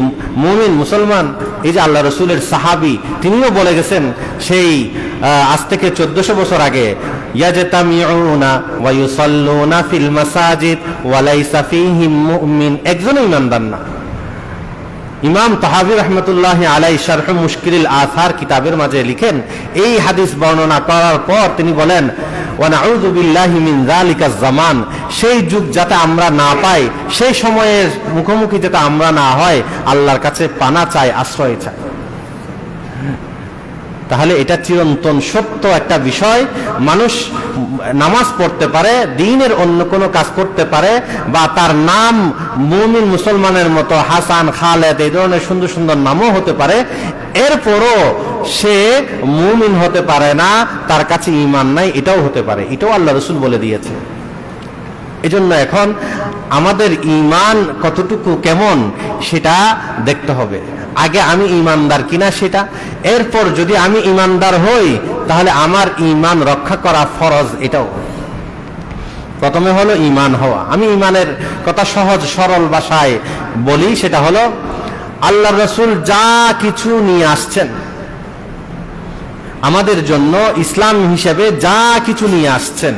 মুমিন, মুসলমান? এই যে আল্লাহ রাসূলের সাহাবী, তিনিও বলে গেছেন সেই আজ থেকে 1400 বছর আগে, ইয়াজতামিউনা ওয়া ইউসাল্লুনা ফিল মাসাজিদ ওয়া লাইসা ফীহিম মুমিন, একজনও ঈমানদার না। ইমাম তাহাবী রাহমাতুল্লাহি আলাইহি শারহ মুশকিলিল আসার কিতাবের মাঝে লিখেন, এই হাদিস বর্ণনা করার পর তিনি বলেন, ওয়া নাউযু বিল্লাহি মিন যালিকা জামান, সেই যুগ যাতে আমরা না পাই, সেই সময়ের মুখোমুখি যাতে আমরা না হয়, আল্লাহর কাছে পানা চাই, আশ্রয় চাই। তাহলে এটা চিরন্তন সত্য একটা বিষয়। মানুষ নামাজ পড়তে পারে, দ্বীনের অন্য কোনো কাজ করতে পারে, বা তার নাম মুমিন মুসলমানের মতো হাসান, খালেদ, এই ধরনের সুন্দর সুন্দর নামও হতে পারে, এরপরও সে মুমিন হতে পারে না, তার কাছে ঈমান নাই, এটাও হতে পারে। এটাও আল্লাহ রাসূল বলে দিয়েছে। এজন্য এখন আমাদের ঈমান কতটুকু, কেমন, সেটা দেখতে হবে। আগে আমি ঈমানদার কিনা সেটা, এরপর যদি আমি ঈমানদার হই তাহলে আমার ঈমান রক্ষা করা ফরজ। এটাও প্রথমে হলো ঈমান হওয়া। আমি ঈমানের কথা সহজ সরল ভাষায় বলি, সেটা হলো আল্লাহর রাসূল যা কিছু নিয়ে আসছেন আমাদের জন্য, ইসলাম হিসেবে যা কিছু নিয়ে আসছেন,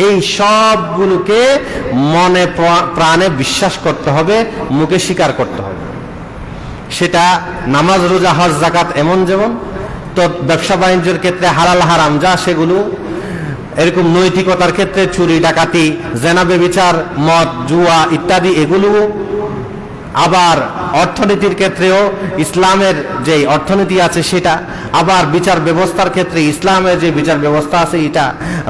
এই সবগুলোকে মনে প্রাণে বিশ্বাস করতে হবে, মুখে স্বীকার করতে হবে। সেটা নামাজ, রোজা, হজ, যাকাত এমন যেমন, তো ব্যবসা বাণিজ্যের ক্ষেত্রে হালাল হারাম যা সেগুলো, এরকম নৈতিকতার ক্ষেত্রে চুরি ডাকাতি, জেনা ব্যভিচার, মদ জুয়া ইত্যাদি এগুলো, আবার অর্থনীতির ক্ষেত্রেও ইসলামের যে অর্থনীতি আছে সেটা, আবার বিচার ব্যবস্থার ক্ষেত্রে ইসলামের যে বিচার ব্যবস্থা আছে এটা,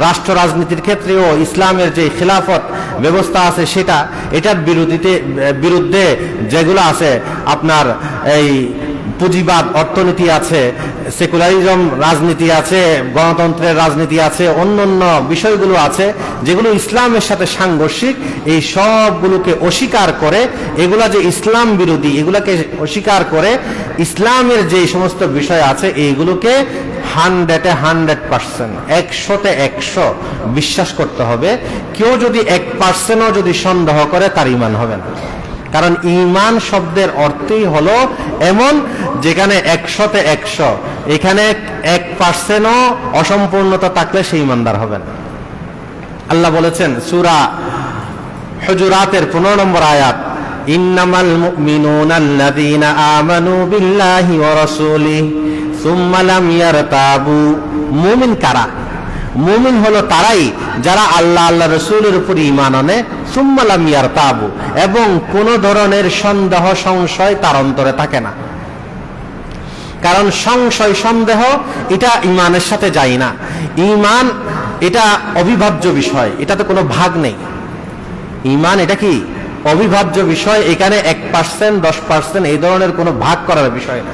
রাষ্ট্র রাজনীতির ক্ষেত্রেও ইসলামের যে খিলাফত ব্যবস্থা আছে সেটা, এটার বিরুদ্ধে যেগুলো আছে আপনার এই পুঁজিবাদ অর্থনীতি আছে, সেকুলারিজম রাজনীতি আছে, গণতন্ত্রের রাজনীতি আছে, অন্যান্য বিষয়গুলো আছে যেগুলো ইসলামের সাথে সাংঘর্ষিক, এই সবগুলোকে অস্বীকার করে, এগুলা যে ইসলাম বিরোধী এগুলাকে অস্বীকার করে ইসলামের যে সমস্ত বিষয় আছে এইগুলোকে 100% 100% বিশ্বাস করতে হবে। কেউ যদি 1%ও যদি সন্দেহ করে তার ঈমান হবে না। কারণ ঈমান শব্দের অর্থই হলো এমন যেখানে 100% এখানে 1%ও অসম্পূর্ণতা থাকলে সে ঈমানদার হবে না। আল্লাহ বলেছেন সূরা হুজুরাতের 15 নম্বর আয়াত, ইন্নামাল মুমিনুনা আল্লাযীনা আমানু বিল্লাহি ওয়া রাসূলিহি সুম্মা লাম ইয়ারতাবু। মুমিন কারা? মুমিন হলো তারাই যারা আল্লাহ আল্লাহ রাসূলের উপর ঈমান আনে, সুম্মা লাম ইয়ারতাবু, এবং কোন ধরনের সন্দেহ সংশয় তার অন্তরে থাকে না। কারণ সংশয় সন্দেহ এটা ঈমানের সাথে যায় না। ঈমান এটা অবিভাজ্য বিষয়, এটাতে কোনো ভাগ নেই। ঈমান এটা কি অবিভাজ্য বিষয়, এখানে 1% 10% এই ধরনের কোনো ভাগ করার বিষয় না।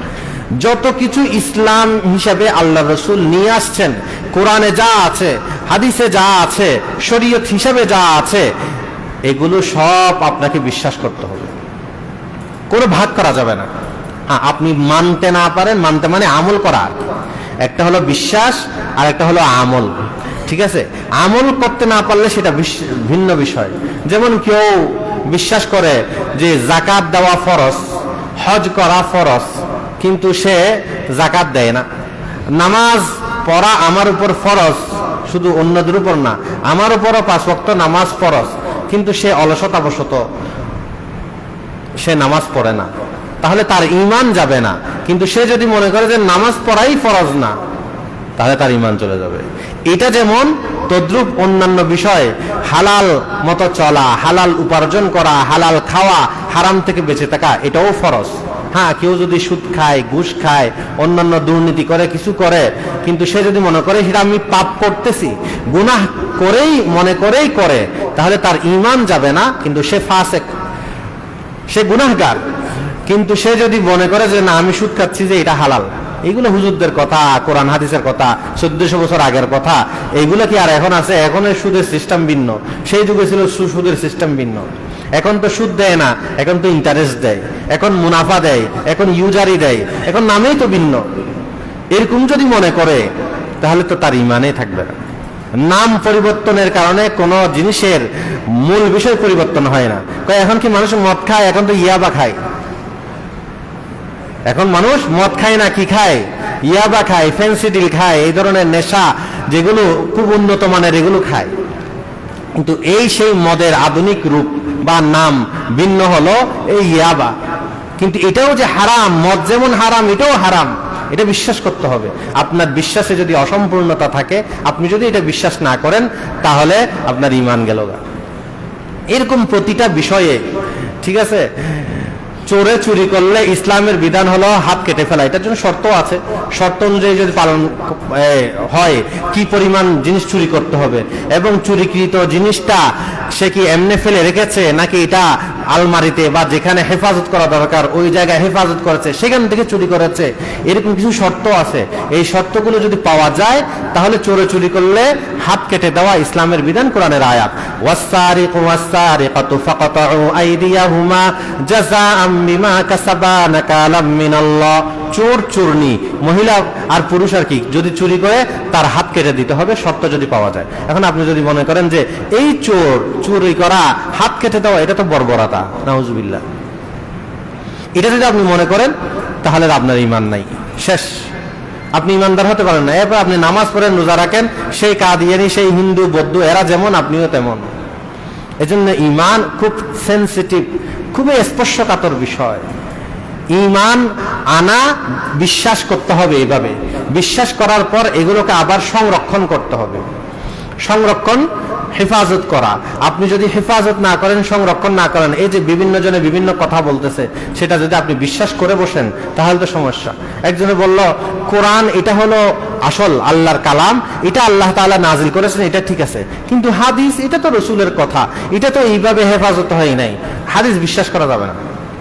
যত কিছু ইসলাম হিসাবে আল্লাহ রসুল নিয়ে আসছেন, কোরআনে যা আছে, হাদিসে যা আছে, শরীয়ত হিসাবে যা আছে, এগুলো সব আপনাকে বিশ্বাস করতে হবে, কোনো ভাগ করা যাবে না। হ্যাঁ, আপনি মানতে না পারেন, মানতে মানে আমল করা, একটা হলো বিশ্বাস আর একটা হলো আমল, ঠিক আছে? আমল করতে না পারলে সেটা ভিন্ন বিষয়। যেমন কেউ বিশ্বাস করে যে যাকাত দেওয়া ফরজ, হজ করা ফরজ, কিন্তু সে যাকাত দেয় না। নামাজ পড়া আমার উপর ফরজ, শুধু অন্যদের উপর না, আমার উপরও 5 ওয়াক্ত নামাজ ফরজ, কিন্তু সে অলসতাবশত সে নামাজ পড়ে না, তাহলে তার ঈমান যাবে না। কিন্তু সে যদি মনে করে যে নামাজ পড়াই ফরজ না, তাহলে তার ঈমান চলে যাবে। এটা যেমন তদ্রূপ অন্যান্য বিষয়, হালাল মতো চলা, হালাল উপার্জন করা, হালাল খাওয়া, হারাম থেকে বেঁচে থাকা, এটাও ফরজ। হ্যাঁ, কেউ যদি সুদ খায়, ঘুষ খায়, অন্যান্য দুর্নীতি করে, কিছু করে, কিন্তু সে যদি মনে করে সেটা আমি পাপ করতেছি, গুনাহ করেই মনে করেই করে, তাহলে তার ঈমান যাবে না, কিন্তু সে ফাসেক, সে গুনাহগার। কিন্তু সে যদি মনে করে যে না আমি সুদ খাচ্ছি, যে এটা হালাল, এইগুলো হুজুরদের কথা, কোরআন হাদিসের কথা, 1400 বছর আগের কথা, এইগুলো কি আর এখন আছে? এখন সুদের সিস্টেম ভিন্ন, সেই যুগে ছিল সুদের সিস্টেম ভিন্ন। এখন তো সুদ দেয় না, এখন তো ইন্টারেস্ট দেয়, এখন মুনাফা দেয়, এখন ইউজারি দেয়, এখন নামেই তো ভিন্ন। এরকম যদি মনে করে তাহলে তো তার ঈমানে থাকবে না। নাম পরিবর্তনের কারণে কোন জিনিসের মূল বিষয় পরিবর্তন হয় না। এখন কি মানুষ মদ খায়? এখন তো ইয়াবা খায়। এখন মানুষ মদ খায় না, কি খায়? ইয়াবা খায়, ফেন্সিডিল খায়, এই ধরনের নেশা যেগুলো খুব উন্নত মানের, এগুলো খায়। কিন্তু এই সেই মদের আধুনিক রূপ বা নাম ভিন্ন হলো এই ইয়াবা। কিন্তু এটাও যে হারাম, মদ যেমন হারাম এটাও হারাম, এটা বিশ্বাস করতে হবে। আপনার বিশ্বাসে যদি অসম্পূর্ণতা থাকে, আপনি যদি এটা বিশ্বাস না করেন, তাহলে আপনার ঈমান গেল। এরকম প্রতিটা বিষয়ে, ঠিক আছে? চোরে চুরি করলে ইসলামের বিধান হলো হাত কেটে ফেলা, এটার জন্য শর্ত আছে। শর্ত অনুযায়ী যদি পালন হয়, কি পরিমাণ জিনিস চুরি করতে হবে, এবং চুরিকৃত জিনিসটা সে কি এমনি ফেলে রেখেছে নাকি এটা আলমারিতে বা যেখানে হেফাজত করা দরকার ওই জায়গায় হেফাজত করেছে, সেখান থেকে চুরি করেছে, এরকম কিছু শর্ত আছে। এই শর্তগুলো যদি পাওয়া যায়, তাহলে চোরে চুরি করলে হাত কেটে দেওয়া ইসলামের বিধান, কোরআনের আয়াত। ওয়াসসারিকু ওয়াসসারিকাতু ফাকাতউ আইদিয়াহুমা জাযাআম বিমা কাসাবা নাকালাম মিনাল্লাহ। চোর চোরনি, মহিলা আর পুরুষ আর কি, যদি চুরি করে তার হাত কেটে দিতে হবে, শর্ত যদি পাওয়া যায়। এখন আপনি যদি মনে করেন যে এই চোর, চুরি করা, হাত কেটে দেওয়া, এটা তো বর্বরতা, নাউজুবিল্লাহ, এটা যদি আপনি মনে করেন, তাহলে আপনার ঈমান নাই, শেষ, আপনি ঈমানদার হতে পারেন না। এরপর আপনি নামাজ পড়েন, রোজা রাখেন, সেই কাদিয়ানি, সেই হিন্দু বৌদ্ধ, এরা যেমন আপনিও তেমন। এজন্য ঈমান খুব সেনসিটিভ, খুবই স্পর্শকাতর বিষয়। ঈমান আনা, বিশ্বাস করতে হবে, এভাবে বিশ্বাস করার পর এগুলোকে আবার সংরক্ষণ করতে হবে। সংরক্ষণ, হেফাজত করা। আপনি যদি হেফাজত না করেন, সংরক্ষণ না করেন, এই যে বিভিন্ন জনে বিভিন্ন কথা বলতেছে, সেটা যদি আপনি বিশ্বাস করে বসেন, তাহলে তো সমস্যা। একজনে বলল কোরআন এটা হলো আসল আল্লাহর কালাম, এটা আল্লাহ তাআলা নাজিল করেছেন, এটা ঠিক আছে, কিন্তু হাদিস এটা তো রসুলের কথা, এটা তো এইভাবে হেফাজত হয় নাই, হাদিস বিশ্বাস করা যাবে না,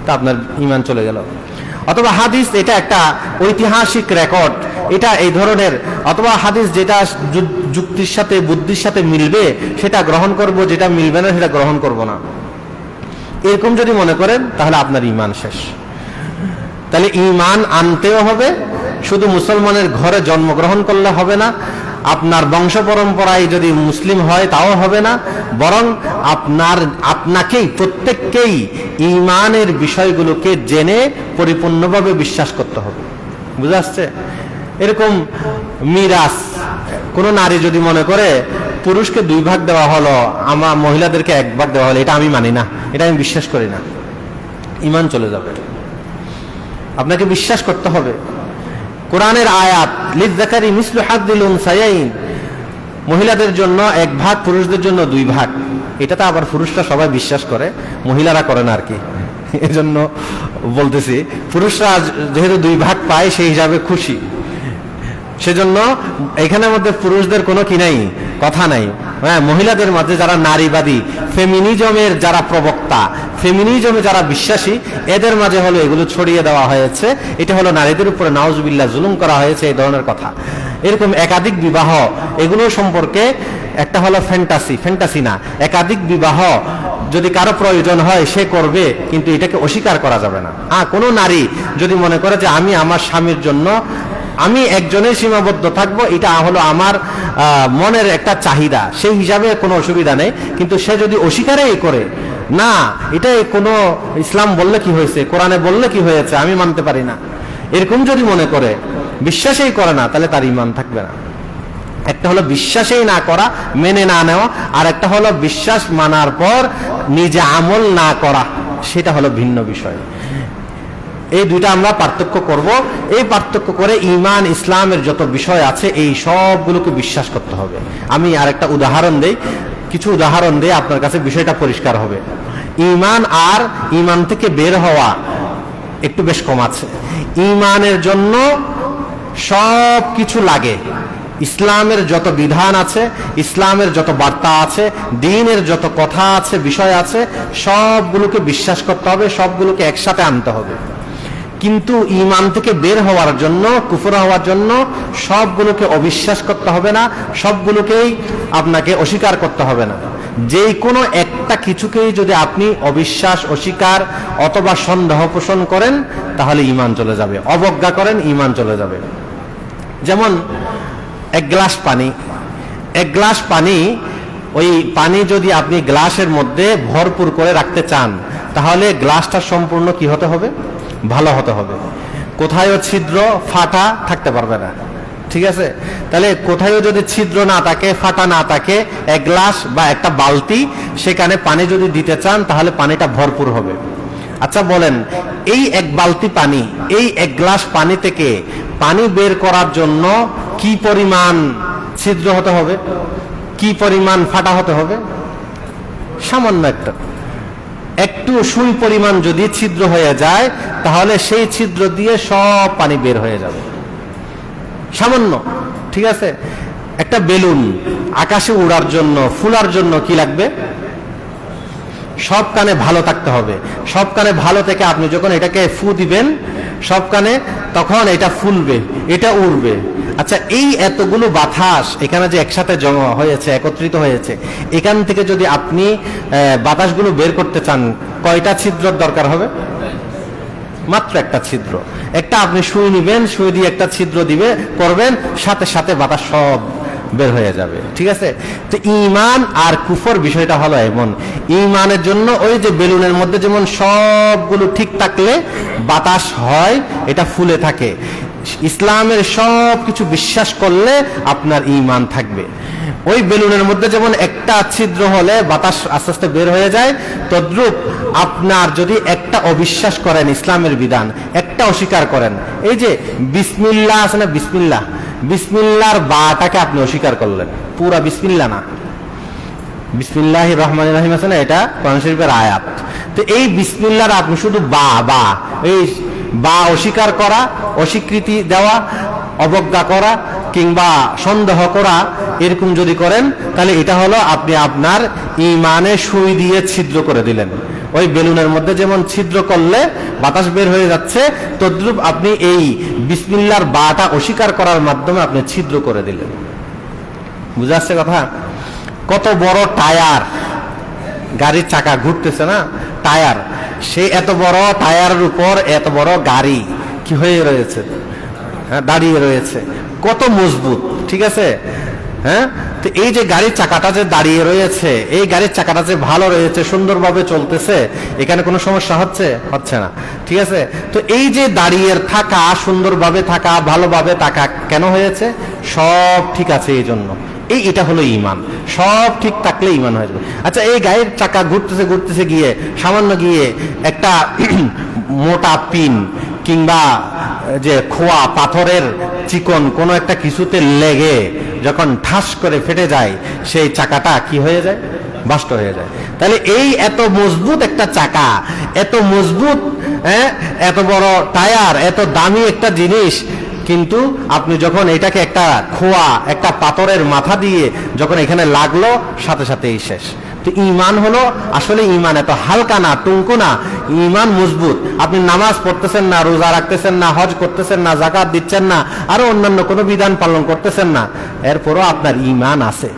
তা আপনার ঈমান চলে গেল। অথবা হাদিস এটা একটা ঐতিহাসিক রেকর্ড, এটা এই ধরনের, অথবা হাদিস যেটা যুক্তির সাথে বুদ্ধির সাথে মিলবে সেটা গ্রহণ করব, যেটা মিলবে না সেটা গ্রহণ করব না, এরকম যদি মনে করেন তাহলে আপনার ঈমান শেষ। তাহলে ঈমান আনতেও হবে, শুধু মুসলমানের ঘরে জন্মগ্রহণ করলে হবে না, আপনার বংশ পরম্পরায় যদি মুসলিম হয় তাও হবে না, বরং আপনাকেই প্রত্যেককেই ঈমানের বিষয়গুলোকে জেনে পরিপূর্ণভাবে বিশ্বাস করতে হবে। বুঝা আসছে? এরকম মিরাস কোন নারী যদি মনে করে পুরুষকে 2 ভাগ দেওয়া হলো, আমার মহিলাদেরকে 1 ভাগ দেওয়া হলো, এটা আমি মানি না, এটা আমি বিশ্বাস করি না, ঈমান চলে যাবে। আপনাকে বিশ্বাস করতে হবে কোরআনের আয়াত, লিযযাকারি মিসলু হাযযিল উনসায়াইন, মহিলাদের জন্য 1 ভাগ, পুরুষদের জন্য 2 ভাগ। এটাতে আবার পুরুষরা সবাই বিশ্বাস করে, মহিলারা করে না আর কি। এজন্য বলতেছি, পুরুষরা যেহেতু 2 ভাগ পায় সেই হিসাবে খুশি, সেজন্য এখানের মধ্যে পুরুষদের কোনো কি নাই, কথা নাই। হ্যাঁ, মহিলাদের মাঝে যারা নারীবাদী, ফেমিনিজমের যারা প্রবক্তা, ফেমিনিজমে যারা বিশ্বাসী, এদের মাঝে হলো এগুলো ছড়িয়ে দেওয়া হয়েছে। এটা হলো নারীদের উপরে নাউজুবিল্লাহ জুলুম করা হয়েছে, এই ধরনের কথা। এরকম একাধিক বিবাহ, এগুলো সম্পর্কে একটা হলো ফ্যান্টাসি না, একাধিক বিবাহ যদি কারো প্রয়োজন হয় সে করবে, কিন্তু এটাকে অস্বীকার করা যাবে না। কোনো নারী যদি মনে করে যে আমি আমার স্বামীর জন্য আমি একজনের সীমাবদ্ধ থাকবো, এটা হলো আমার মনের একটা চাহিদা, সেই হিসাবে কোনো অসুবিধা নেই। কিন্তু সে যদি অস্বীকারই করে, না এটাই কোনো ইসলাম বললে কি হয়েছে, কোরআনে বললে কি হয়েছে, আমি মানতে পারি না, এরকম যদি মনে করে, বিশ্বাসই করে না, তাহলে তার ঈমান থাকবে না। একটা হলো বিশ্বাসই না করা, মেনে না নেওয়া, আর একটা হলো বিশ্বাস মানার পর নিজে আমল না করা, সেটা হলো ভিন্ন বিষয়। এই দুইটা আমরা পার্থক্য করব। এই পার্থক্য করে ঈমান ইসলামের যত বিষয় আছে এই সবগুলোকে বিশ্বাস করতে হবে। আমি আরেকটা উদাহরণ দেই, কিছু উদাহরণ দিয়ে আপনার কাছে বিষয়টা পরিষ্কার হবে। ঈমান আর ঈমান থেকে বের হওয়া একটু বেশ কম আছে। ঈমানের জন্য সব কিছু লাগে, ইসলামের যত বিধান আছে, ইসলামের যত বার্তা আছে, দ্বীনের যত কথা আছে, বিষয় আছে, সবগুলোকে বিশ্বাস করতে হবে, সবগুলোকে একসাথে আনতে হবে। কিন্তু ঈমান থেকে বের হওয়ার জন্য, কুফর হওয়ার জন্য সবগুলোকে অবিশ্বাস করতে হবে না, সবগুলোকেই আপনাকে অস্বীকার করতে হবে না। যেই কোনো একটা কিছুকেই যদি আপনি অবিশ্বাস, অস্বীকার অথবা সন্দেহ পোষণ করেন, তাহলে ঈমান চলে যাবে। অবজ্ঞা করেন, ঈমান চলে যাবে। যেমন 1 গ্লাস পানি, 1 গ্লাস পানি, ওই পানি যদি আপনি গ্লাসের মধ্যে ভরপুর করে রাখতে চান, তাহলে গ্লাসটা সম্পূর্ণ কি হতে হবে? ভালো হতে হবে। কোথায়ও ছিদ্র, ফাটা থাকতে পারবে না, ঠিক আছে? তাহলে কোথায়ও যদি ছিদ্র না থাকে, ফাটা না থাকে, 1 গ্লাস বা একটা বালতি, সেখানে পানি যদি দিতে চান তাহলে পানিটা ভরপুর হবে। আচ্ছা বলেন, এই 1 বালতি পানি, এই 1 গ্লাস পানি থেকে পানি বের করার জন্য কি পরিমাণ ছিদ্র হতে হবে, কি পরিমাণ ফাটা হতে হবে? সামান্য একটু সুই পরিমাণ যদি ছিদ্র হয়ে যায়, তাহলে সেই ছিদ্র দিয়ে সব পানি বের হয়ে যাবে। সামান্য, ঠিক আছে? একটা বেলুন আকাশে উড়ার জন্য, ফুলার জন্য কি লাগবে? সব কানে ভালো থাকতে হবে। সব কানে ভালো থেকে আপনি যখন এটাকে ফু দিবেন সব কানে, তখন এটা ফুলবে, এটা উড়বে। আচ্ছা, এই এতগুলো বাতাস এখানে যে একসাথে জমা হয়েছে, একত্রিত হয়েছে, এখান থেকে যদি আপনি বাতাসগুলো বের করতে চান, কয়টা ছিদ্রর দরকার হবে? মাত্র একটা ছিদ্র। একটা আপনি সুই নিবেন, সুই দিয়ে একটা ছিদ্র দিবে করবেন, সাথে সাথে বাতাস সব বের হয়ে যাবে, ঠিক আছে? তো ঈমান আর কুফর বিষয়টা হলো এমন। ঈমানের জন্য ওই যে বেলুনের মধ্যে যেমন সবগুলো ঠিক থাকলে বাতাস হয়, এটা ফুলে থাকে, ইসলামের সব কিছু বিশ্বাস করলে আপনার ঈমান থাকবে। ওই বেলুনের মধ্যে যেমন একটা ছিদ্র হলে বাতাস আস্তে আস্তে বের হয়ে যায়, তদ্রূপ আপনার যদি একটা অবিশ্বাস করেন ইসলামের বিধান, একটা অস্বীকার করেন, এই যে বিসমিল্লাহ আছে না, বিসমিল্লাহ, বিসমিল্লাহর বাটাকে আপনি অস্বীকার করলেন, পুরা বিসমিল্লাহ না, বিসমিল্লাহির রহমানির রহিম আছে না, এটা কোরআন শরীফের আয়াত। তো এই বিসমিল্লাহর আপনি শুধু এই বা অস্বীকার করা, অস্বীকৃতি দেওয়া, অবজ্ঞা করা কিংবা সন্দেহ করা, এরকম যদি করেন, তাহলে এটা হলো আপনি আপনার ঈমানে সুই দিয়ে ছিদ্র করে দিলেন। ওই বেলুনের মধ্যে যেমন ছিদ্র করলে বাতাস বের হয়ে যাচ্ছে, তদ্রূপ আপনি এই বিসমিল্লাহর বাটা অস্বীকার করার মাধ্যমে আপনি ছিদ্র করে দিলেন। বুঝা যাচ্ছে কথা? কত বড় টায়ার, গাড়ির চাকা ঘুরতেছে না, টায়ার, সেই এত বড় টায়ারের উপর এত বড় গাড়ি কি হয়ে রয়েছে, হ্যাঁ, দাঁড়িয়ে রয়েছে, কত মজবুত, ঠিক আছে? হ্যাঁ, তো এই যে গাড়ির চাকাটা যে দাঁড়িয়ে রয়েছে, এই গাড়ির চাকাটা যে ভালো রয়েছে, সুন্দরভাবে চলতেছে, এখানে কোনো সমস্যা হচ্ছে না, ঠিক আছে? তো এই যে দাঁড়িয়ে থাকা, সুন্দরভাবে থাকা, ভালোভাবে থাকা কেন হয়েছে? সব ঠিক আছে এই জন্য। এটা হলো ঈমান। সব ঠিক থাকলে ঈমান হয়ে যাবে। আচ্ছা, এই গাড়ির চাকা ঘুরতেছে গিয়ে সামান্য গিয়ে একটা মোটা পিন কিংবা যে খোয়া পাথরের চিকন কোনো একটা কিছুতে লেগে যখন ঠাস করে ফেটে যায়, সেই চাকাটা কি হয়ে যায়? বাস্ট হয়ে যায়। তাহলে এই এত মজবুত একটা চাকা, এত মজবুত, এত বড় টায়ার, এত দামি একটা জিনিস, কিন্তু আপনি যখন এটাকে একটা খোয়া, একটা পাথরের মাথা দিয়ে যখন এখানে লাগলো, সাথে সাথেই শেষ। তো ঈমান হলো আসলে, ঈমান এত হালকা না, টুঙ্কু না, ঈমান মজবুত। আপনি নামাজ পড়তেছেন না, রোজা রাখতেছেন না, হজ করতেছেন না, যাকাত দিচ্ছেন না, আরো অন্যান্য কোনো বিধান পালন করতেছেন না, এরপরও আপনার ঈমান আছে।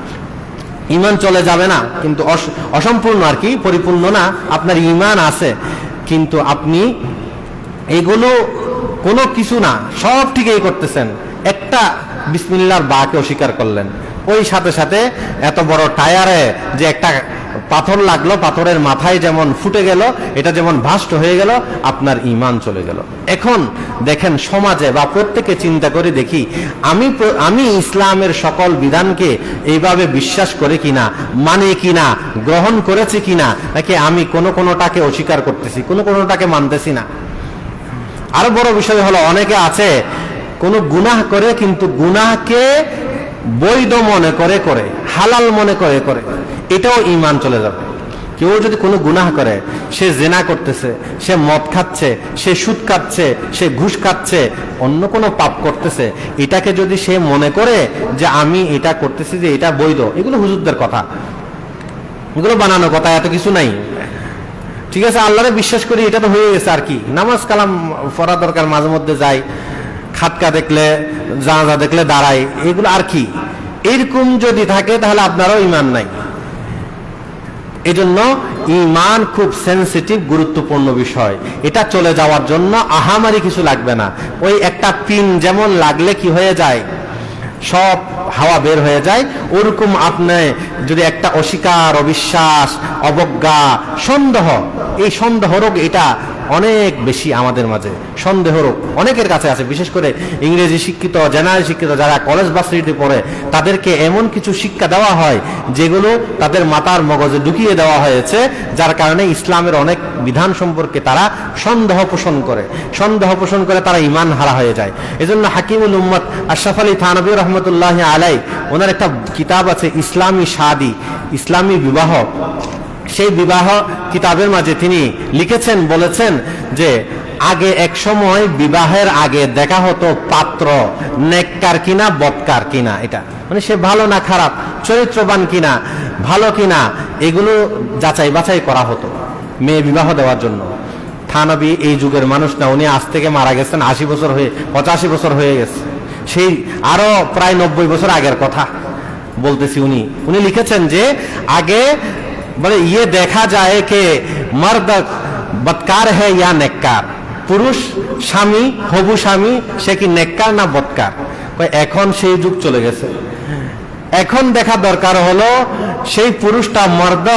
ঈমান চলে যাবে না, কিন্তু অসম্পূর্ণ আর কি, পরিপূর্ণ না, আপনার ঈমান আছে, কিন্তু আপনি এগুলো কোনো কিছু না, সব ঠিকই করতেছেন, একটা বিসমিল্লাহর বাকে অস্বীকার করলেন, ওই সাথে সাথে এত বড় টায়ারে যে একটা পাথর লাগলো, পাথরের মাথায় যেমন ফুটে গেল, এটা যেমন ভাস্ট হয়ে গেল, আপনার ঈমান চলে গেল। এখন দেখেন সমাজে বা প্রত্যেকে চিন্তা করে দেখি, আমি ইসলামের সকল বিধানকে এইভাবে বিশ্বাস করে কিনা, মানে কিনা, গ্রহণ করেছি কিনা, নাকি আমি কোনোটাকে অস্বীকার করতেছি, কোনোটাকে মানতেছি না। আরো বড় বিষয় হলো, অনেকে আছে কোন গুনাহ করে, কিন্তু গুনাহকে বৈধ মনে করে, হালাল মনে করে, এটাও ঈমান চলে যাবে। কেউ যদি কোনো গুনাহ করে, সে জেনা করতেছে, সে মদ খাচ্ছে, সে সুদ খাচ্ছে, সে ঘুষ খাচ্ছে, অন্য কোনো পাপ করতেছে, এটাকে যদি সে মনে করে যে আমি এটা করতেছি, যে এটা বৈধ, এগুলো হুজুরদের কথা, এগুলো বানানো কথা, এত কিছু নাই, ঠিক আছে? আল্লাহরে বিশ্বাস করি, এটা তো হয়ে গেছে আর কি। নামাজ কালাম পড়া দরকার, মাঝে মধ্যে যাই, খাতকা দেখলে, জানাজা দেখলে দাঁড়াই, এগুলো আর কি। এরকম যদি থাকে তাহলে আপনারও ঈমান নাই। এজন্য ঈমান খুব সেনসিটিভ, গুরুত্বপূর্ণ বিষয়। এটা চলে যাওয়ার জন্য আহামারি কিছু লাগবে না। ওই একটা পিন যেমন লাগলে কি হয়ে যায়, সব হাওয়া বের হয়ে যায়, ওরকম আপনি যদি একটা অস্বীকার, অবিশ্বাস, অবজ্ঞা, সন্দেহ, এই সন্দেহ রোগ, এটা অনেক বেশি আমাদের মাঝে। সন্দেহ রোগ অনেকের কাছে আছে, বিশেষ করে ইংরেজি শিক্ষিত, জেনারেল শিক্ষিত যারা কলেজ ভার্সিটিতে পড়ে, তাদেরকে এমন কিছু শিক্ষা দেওয়া হয় যেগুলো তাদের মাথার মগজে ঢুকিয়ে দেওয়া হয়েছে, যার কারণে ইসলামের অনেক বিধান সম্পর্কে তারা সন্দেহ পোষণ করে তারা ঈমান হারা হয়ে যায়। এজন্য হাকিমুল উম্মত আশরাফ আলী থানভী রহমতুল্লাহ আলাই, ওনার একটা কিতাব আছে ইসলামী শাদী, ইসলামী বিবাহ। সেই বিবাহ কিতাবের মাঝে তিনি লিখেছেন, বলেছেন যে আগে এক সময় বিবাহের আগে দেখা হতো পাত্র নেককার কিনা, বদকার কিনা, এটা মানে সে ভালো না খারাপ, চরিত্রবান কিনা, ভালো কিনা, এগুলো যাচাই বাছাই করা হতো মেয়ে বিবাহ দেওয়ার জন্য। থানভী এই যুগের মানুষ না, উনি আজ থেকে মারা গেছেন 85 বছর হয়ে গেছে, সেই আরো প্রায় 90 বছর আগের কথা বলতেছি। উনি লিখেছেন যে আগে বলে ইয়ে দেখা যায় কে মর্দ বদকার হ্যায় ইয়া নেককার, পুরুষ স্বামী, হবু স্বামী, সে কি নেককার না বদকার। এখন সেই যুগ চলে গেছে, এখন দেখা দরকার হলো সেই পুরুষটা মর্দ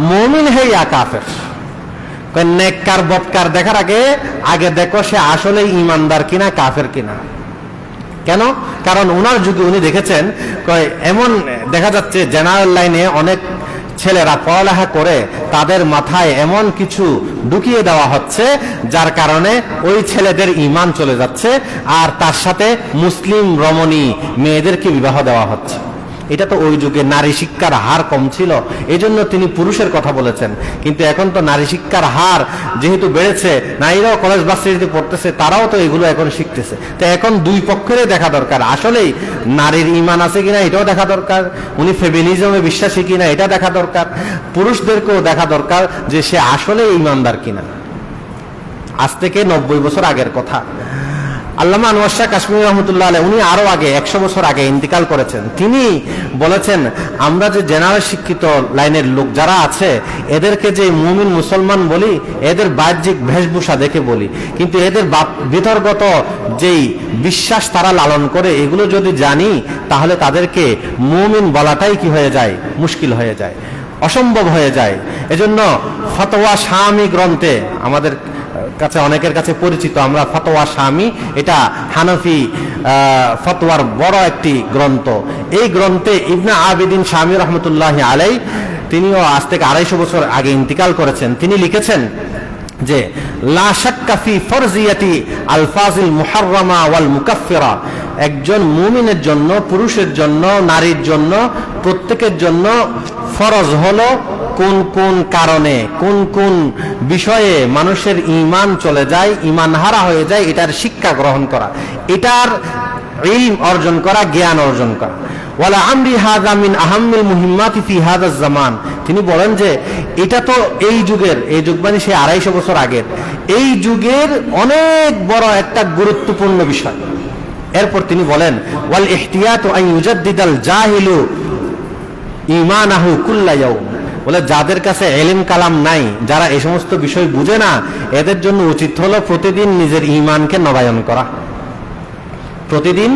মুমিন হ্যায় ইয়া কাফের। নেককার বদকার দেখার আগে দেখো সে আসলে ইমানদার কিনা, কাফের কিনা। কেন? কারণ ওনার যুগে উনি দেখেছেন, এমন দেখা যাচ্ছে জেনারেল লাইনে অনেক ছেলেরা পড়ালেখা করে তাদের মাথায় এমন কিছু ঢুকিয়ে দেওয়া হচ্ছে, যার কারণে ওই ছেলেদের ঈমান চলে যাচ্ছে, আর তার সাথে মুসলিম রমণী মেয়েদেরকে বিবাহ দেওয়া হচ্ছে। এটা তো ওই যুগে নারী শিক্ষার হার কম ছিল, এই জন্য তিনি পুরুষের কথা বলেছেন। কিন্তু এখন তো নারী শিক্ষার হার যেহেতু বেড়েছে, নারীরাও কলেজ ভার্সিটিতে পড়তেছে, তারাও তো এগুলো এখন শিখতেছে। তো এখন দুই পক্ষেরই দেখা দরকার, আসলেই নারীর ঈমান আছে কিনা এটাও দেখা দরকার, উনি ফেমিনিজমে বিশ্বাসী কিনা এটা দেখা দরকার, পুরুষদেরকেও দেখা দরকার যে সে আসলে ঈমানদার কিনা। আজ থেকে 90 বছর আগের কথা। আল্লামা আনোয়ার শাহ কাশ্মীরি রহমতুল্লাহ আলাইহি উনি আরো আগে 100 বছর আগে ইন্তিকাল করেছেন। তিনি বলেছেন, আমরা যে জেনারেল শিক্ষিত লাইনের লোক যারা আছে এদেরকে যে মুমিন মুসলমান বলি এদের বাহ্যিক বেশভূষা দেখে বলি, কিন্তু এদের ভিতরগত যেই বিশ্বাস তারা লালন করে এগুলো যদি জানি তাহলে তাদেরকে মুমিন বলাটাই কি হয়ে যায়, মুশকিল হয়ে যায়, অসম্ভব হয়ে যায়। এজন্য ফতোয়া শামি গ্রন্থে আমাদের কাছে অনেকের কাছে পরিচিত, আমরা ফতোয়া শামি, এটা হানাফি ফতোয়ার বড় একটি গ্রন্থ। এই গ্রন্থে ইবনে আবিদিন শামি রহমতুল্লাহ আলাই, তিনিও আজ থেকে 250 বছর আগে ইন্তিকাল করেছেন। তিনি লিখেছেন যে লা শাক্কা ফি ফরজিয়াতি আলফাজিল মুহাররামা ওয়াল মুকাফফিরা, একজন মুমিনের জন্য, পুরুষের জন্য, নারীর জন্য, প্রত্যেকের জন্য ফরজ হলো কোন কোন কারণে, কোন কোন বিষয়ে মানুষের ঈমান চলে যায়, ঈমান হারা হয়ে যায়, এটার শিক্ষা গ্রহণ করা, এটার ইলম অর্জন করা, জ্ঞান অর্জন করা। ওয়ালা আমরি হাযা মিন আহাম্মিল মুহিম্মাতি ফি হাযা জামান, তিনি বলেন যে এটা তো এই যুগের, এই যুগ মানে সে 250 বছর আগের, এই যুগের অনেক বড় একটা গুরুত্বপূর্ণ বিষয়। এরপর তিনি বলেন ওয়াল ইহতিয়াতু আন ইউজাদ্দিদাল জাহিলু ঈমানাহু কুল্লা ইয়াউম, বলে যাদের কাছে ইলম কালাম নাই, যারা এই সমস্ত বিষয় বুঝে না, এদের জন্য উচিত হলো প্রতিদিন নিজের ঈমানকে নবায়ন করা, প্রতিদিন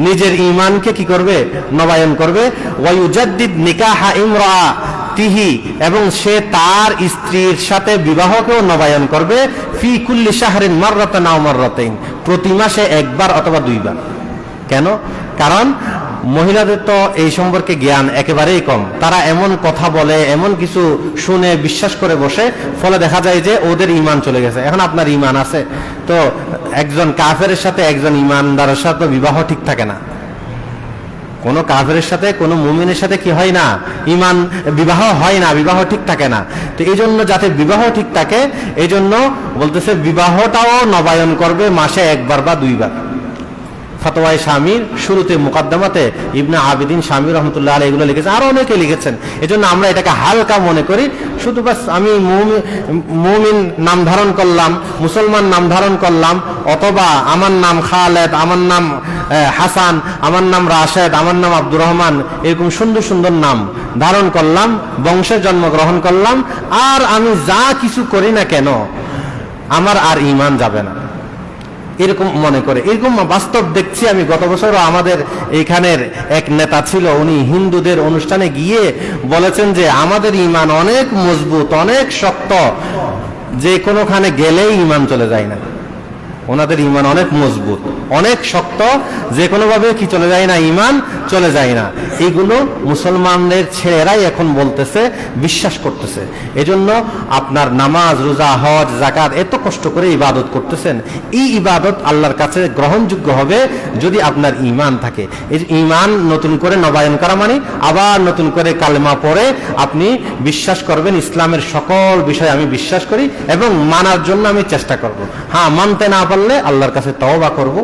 নিজের ঈমানকে কি করবে, নবায়ন করবে। ওয়ায়ুজাদ্দিদ নিকাহা ইমরাতিহি, এবং সে তার স্ত্রীর সাথে বিবাহকেও নবায়ন করবে। ফি কুল্লি শাহরিন মাররাতান আও মাররাতাইন, প্রতি মাসে একবার অথবা 2 বার। কেন? কারণ মহিলাদের তো এই সম্পর্কে জ্ঞান একেবারেই কম, তারা এমন কথা বলে, এমন কিছু শুনে বিশ্বাস করে বসে, ফলে দেখা যায় যে ওদের ঈমান চলে গেছে। এখন আপনার ঈমান আছে, তো একজন কাফেরের সাথে একজন ঈমানদারের সাথে বিবাহ ঠিক থাকে না, কোনো কাফেরের সাথে কোনো মুমিনের সাথে কি হয় না, ঈমান বিবাহ হয় না, বিবাহ ঠিক থাকে না। তো এই জন্য যাতে বিবাহ ঠিক থাকে, এই জন্য বলতেছে বিবাহটাও নবায়ন করবে মাসে 1 বার বা 2 বার। ফতোয়ায়ে শামির শুরুতে মুকদ্দমাতে ইবনে আবিদিন শামি রহমতুল্লাহ আলাইহি এগুলো লিখেছেন, আরো অনেকে লিখেছেন। এজন্য আমরা এটাকে হালকা মনে করি, শুধু বাস আমি মুমিন নাম ধারণ করলাম, মুসলমান নাম ধারণ করলাম, অথবা আমার নাম খালেদ, আমার নাম হাসান, আমার নাম রাশেদ, আমার নাম আব্দুর রহমান, এরকম সুন্দর সুন্দর নাম ধারণ করলাম, বংশে জন্মগ্রহণ করলাম, আর আমি যা কিছু করি না কেন আমার আর ঈমান যাবে না, এরকম মনে করে। এরকম বাস্তব দেখছি আমি। গত বছরও আমাদের এইখানের এক নেতা ছিল, উনি হিন্দুদের অনুষ্ঠানে গিয়ে বলেছেন যে আমাদের ঈমান অনেক মজবুত, অনেক শক্ত, যে কোনোখানে গেলেই ঈমান চলে যায় না। ওনাদের ঈমান অনেক মজবুত, অনেক শক্ত, যে কোনোভাবে কি চলে যায় না, ঈমান চলে যায় না। এইগুলো মুসলমানদের ছেলেরাই এখন বলতেছে, বিশ্বাস করতেছে। এজন্য আপনার নামাজ, রোজা, হজ, যাকাত এত কষ্ট করে ইবাদত করতেছেন, এই ইবাদত আল্লাহর কাছে গ্রহণযোগ্য হবে যদি আপনার ঈমান থাকে। এই ঈমান নতুন করে নবায়ন করা মানে আবার নতুন করে কালেমা পড়ে আপনি বিশ্বাস করবেন ইসলামের সকল বিষয় আমি বিশ্বাস করি এবং মানার জন্য আমি চেষ্টা করব। হ্যাঁ, মানতে না পারলে আল্লাহর কাছে তওবা করব।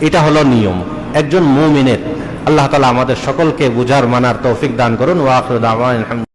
এটা হলো নিয়ম একজন মুমিনের। আল্লাহ তাআলা আমাদের সকলকে বুঝার, মানার তৌফিক দান করুন। ওয়া আখিরু দাওয়ানা